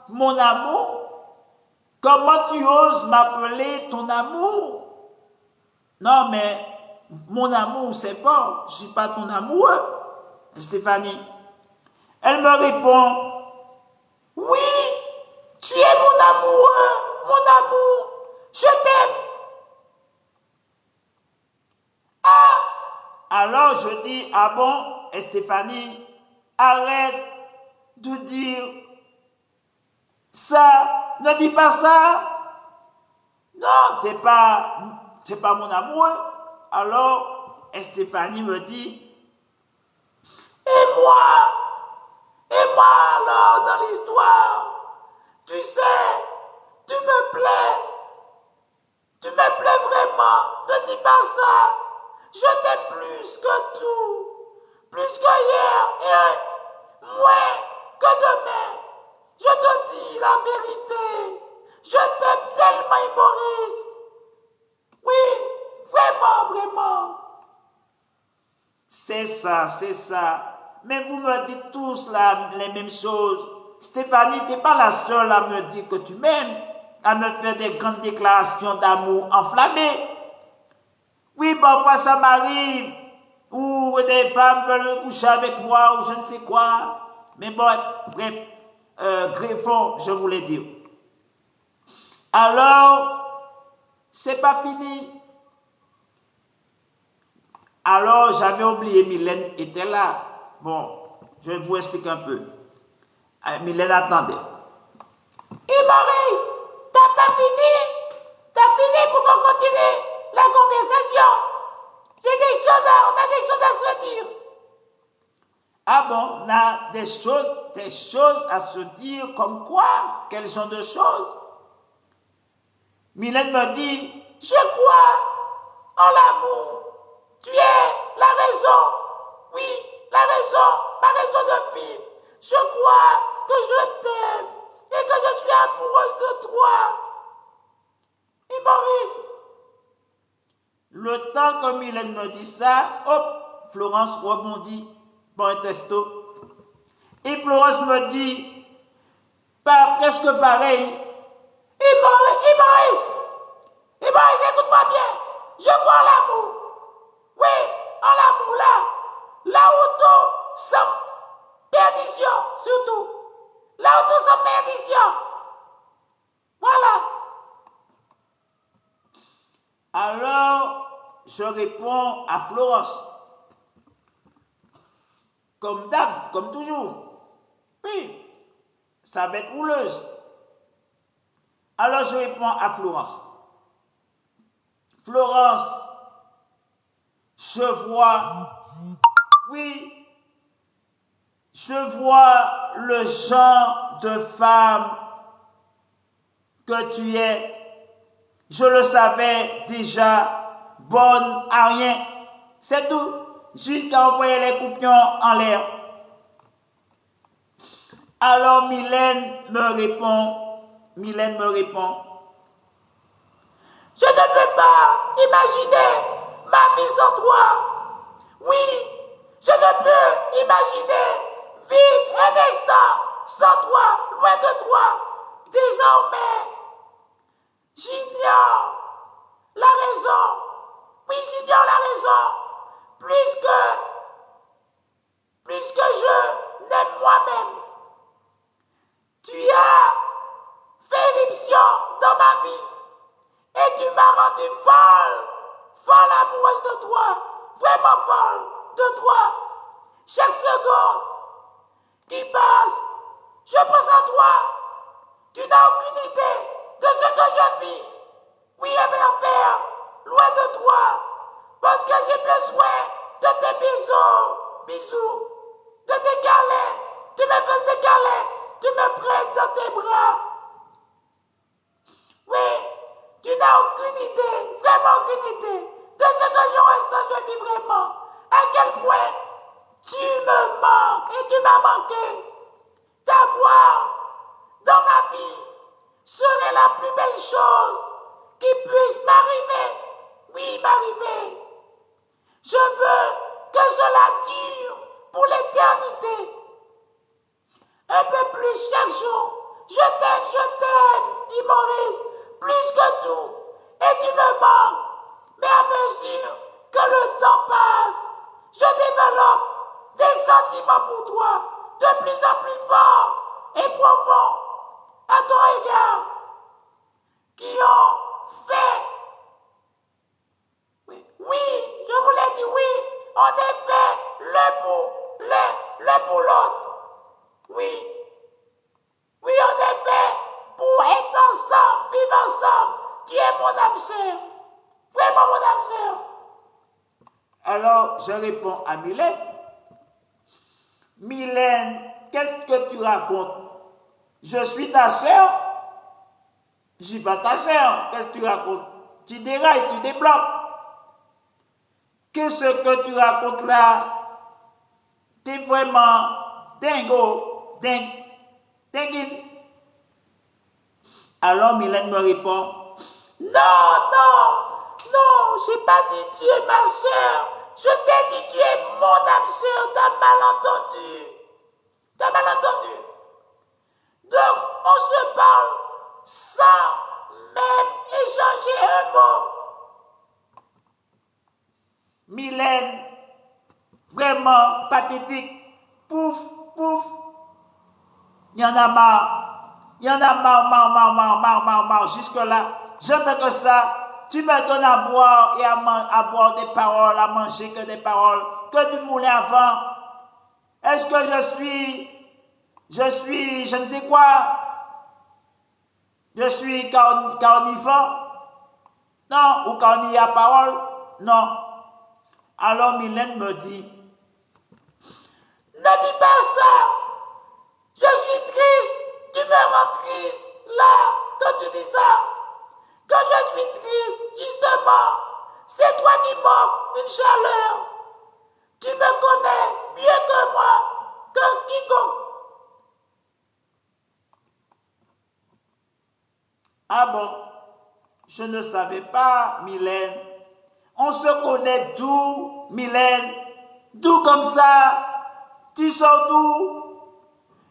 Mon amour? Comment tu oses m'appeler ton amour? Non, mais mon amour, c'est fort. Je ne suis pas ton amoureux, Stéphanie. Elle me répond, oui, tu es mon amoureux, mon amour. Je t'aime. Ah! Alors je dis, ah bon, Stéphanie, arrête de dire ça. Ne dis pas ça. Non, t'es pas mon amoureux. Alors, Stéphanie me dit, et moi alors dans l'histoire, tu sais, tu me plais vraiment, ne dis pas ça, je t'aime plus que tout, plus que hier et moins que demain, je te dis la vérité, je t'aime tellement Maurice, oui, vraiment. C'est ça. Mais vous me dites tous les mêmes choses. Stéphanie, tu n'es pas la seule à me dire que tu m'aimes, à me faire des grandes déclarations d'amour enflammées. Oui, parfois ça m'arrive, ou des femmes veulent coucher avec moi, ou je ne sais quoi. Mais bon, bref, Greffon, je voulais dire. Alors, c'est pas fini. Alors, j'avais oublié, Mylène était là. Bon, je vais vous expliquer un peu. Mylène attendait. Et Maurice, t'as pas fini? T'as fini pour qu'on continue la conversation? On a des choses à se dire. Ah bon, on a des choses à se dire, comme quoi? Quel genre de choses? Mylène me dit, je crois en l'amour. Tu es la raison, oui, la raison, ma raison de vivre. Je crois que je t'aime et que je suis amoureuse de toi. Et Maurice, le temps que Mylène me dit ça, hop, Florence rebondit pour un testo. Et Florence me dit, pas presque pareil. Et Maurice, écoute-moi bien, je crois en l'amour. Oui, en l'amour là où tout sans perdition, surtout. Là où tout sans perdition. Voilà. Alors, je réponds à Florence. Comme d'hab, comme toujours. Oui, ça va être houleuse. Alors, je réponds à Florence. Florence, je vois le genre de femme que tu es. Je le savais déjà, bonne à rien. C'est tout, jusqu'à envoyer les coupions en l'air. Alors Mylène me répond, je ne peux pas imaginer ma vie sans toi. Oui, je ne peux imaginer vivre un instant sans toi, loin de toi. Désormais, j'ignore la raison. Oui, j'ignore la raison. Plus que je n'aime moi-même. Tu as fait éruption dans ma vie. Et tu m'as rendu folle amoureuse de toi, vraiment folle de toi. Chaque seconde qui passe. Je pense à toi. Tu n'as aucune idée de ce que je vis. Oui, à l'enfer, loin de toi. Parce que j'ai besoin de tes bisous, de tes câlins. Tu me fais des câlins, tu me prends dans tes bras. Oui, tu n'as aucune idée, vraiment aucune idée de ce que je ressens, je vis vraiment. À quel point tu me manques et tu m'as manqué. T'avoir dans ma vie serait la plus belle chose qui puisse m'arriver. Oui, m'arriver. Je veux que cela dure pour l'éternité. Un peu plus chaque jour. Je t'aime, Maurice, plus que tout. Et tu me manques. Mais à mesure que le temps passe, je développe des sentiments pour toi de plus en plus forts et profonds à ton égard, qui ont fait. Oui, je vous l'ai dit, oui, en effet, le pour l'autre. Oui. Oui, en effet, pour être ensemble, vivre ensemble, tu es mon âme sœur. Vraiment mon âme sœur. Alors, je réponds à Mylène. Mylène, qu'est-ce que tu racontes? Je suis ta sœur? Je ne suis pas ta sœur. Qu'est-ce que tu racontes? Tu dérailles, tu débloques. Qu'est-ce que tu racontes là? T'es vraiment dingo, dingue. Alors Mylène me répond, non, j'ai pas dit tu es ma soeur. Je t'ai dit tu es mon âme sœur, t'as mal entendu. Donc on se parle sans même échanger un mot. Mylène, vraiment pathétique, pouf. Il y en a marre. Jusque-là, j'entends que ça. Tu me donnes à boire et à boire des paroles, à manger que des paroles, que du moulin à vent. Est-ce que je ne sais quoi? Je suis carnivore? Non, ou carnivore à parole? Non. Alors Mylène me dit, ne dis pas ça. Je suis triste. Tu me rends triste, là, quand tu dis ça. Quand je suis triste, justement, c'est toi qui m'offres une chaleur. Tu me connais mieux que moi, que quiconque. Ah bon, je ne savais pas, Mylène. On se connaît d'où, Mylène? D'où comme ça? Tu sors d'où?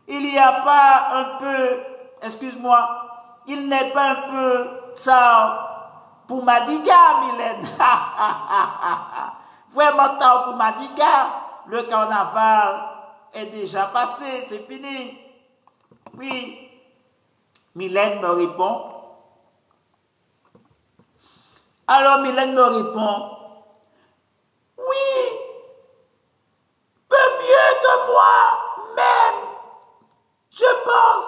Il n'y a pas un peu, excuse-moi, il n'est pas un peu ça pour Madiga, Mylène. Vraiment tard pour Madiga. Le carnaval est déjà passé, c'est fini. Oui. Mylène me répond. Alors Mylène me répond, oui, peu mieux que moi-même. Je pense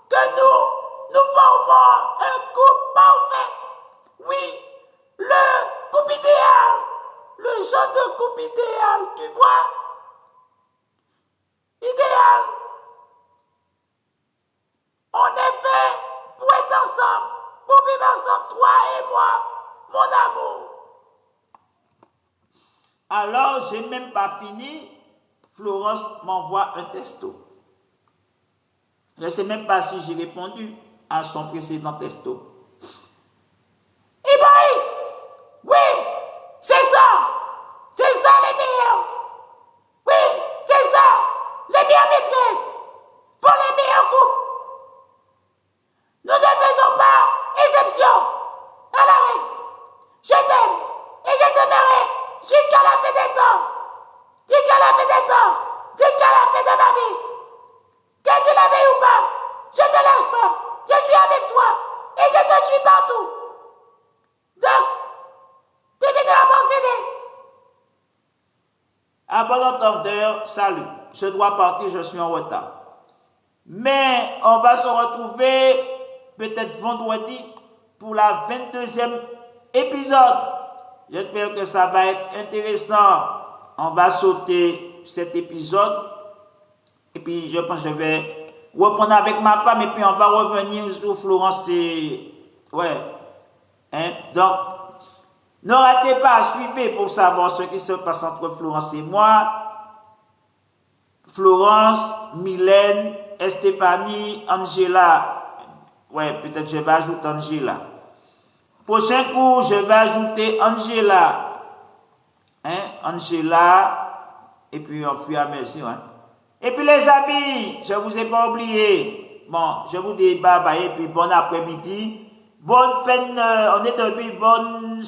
que nous formons un couple parfait. Oui, le couple idéal, le genre de couple idéal, tu vois? Idéal. En effet, pour être ensemble, pour vivre ensemble, toi et moi, mon amour. Alors, j'ai même pas fini. Florence m'envoie un texto. Je ne sais même pas si j'ai répondu à son précédent texto. Ibaïs, oui, c'est ça les meilleurs. Oui, c'est ça, les meilleures maîtresses, pour les meilleurs couples. Nous ne faisons pas exception à la règle. Je t'aime et je t'aimerai jusqu'à la fin des temps. Jusqu'à la fin des temps. Jusqu'à la fin de ma vie. Que tu la veuilles ou pas, je ne te lâche pas. Je suis avec toi et je te suis partout. Donc, tu viens de la mentionner. À bon entendeur, salut. je dois partir, je suis en retard. Mais on va se retrouver peut-être vendredi pour la 22e épisode. J'espère que ça va être intéressant. On va sauter cet épisode. Et puis je pense que je vais reprendre avec ma femme et puis on va revenir sur Florence et... Ouais. Hein? Donc, ne ratez pas, suivez pour savoir ce qui se passe entre Florence et moi. Florence, Mylène, Stéphanie, Angela. Ouais, peut-être je vais ajouter Angela. Prochain cours, je vais ajouter Angela. Hein? Angela. Et puis on fuit à mesure. Hein? Et puis les amis, je ne vous ai pas oublié. Bon, je vous dis bye bye et puis bon après-midi. Bonne fin, on est depuis bonne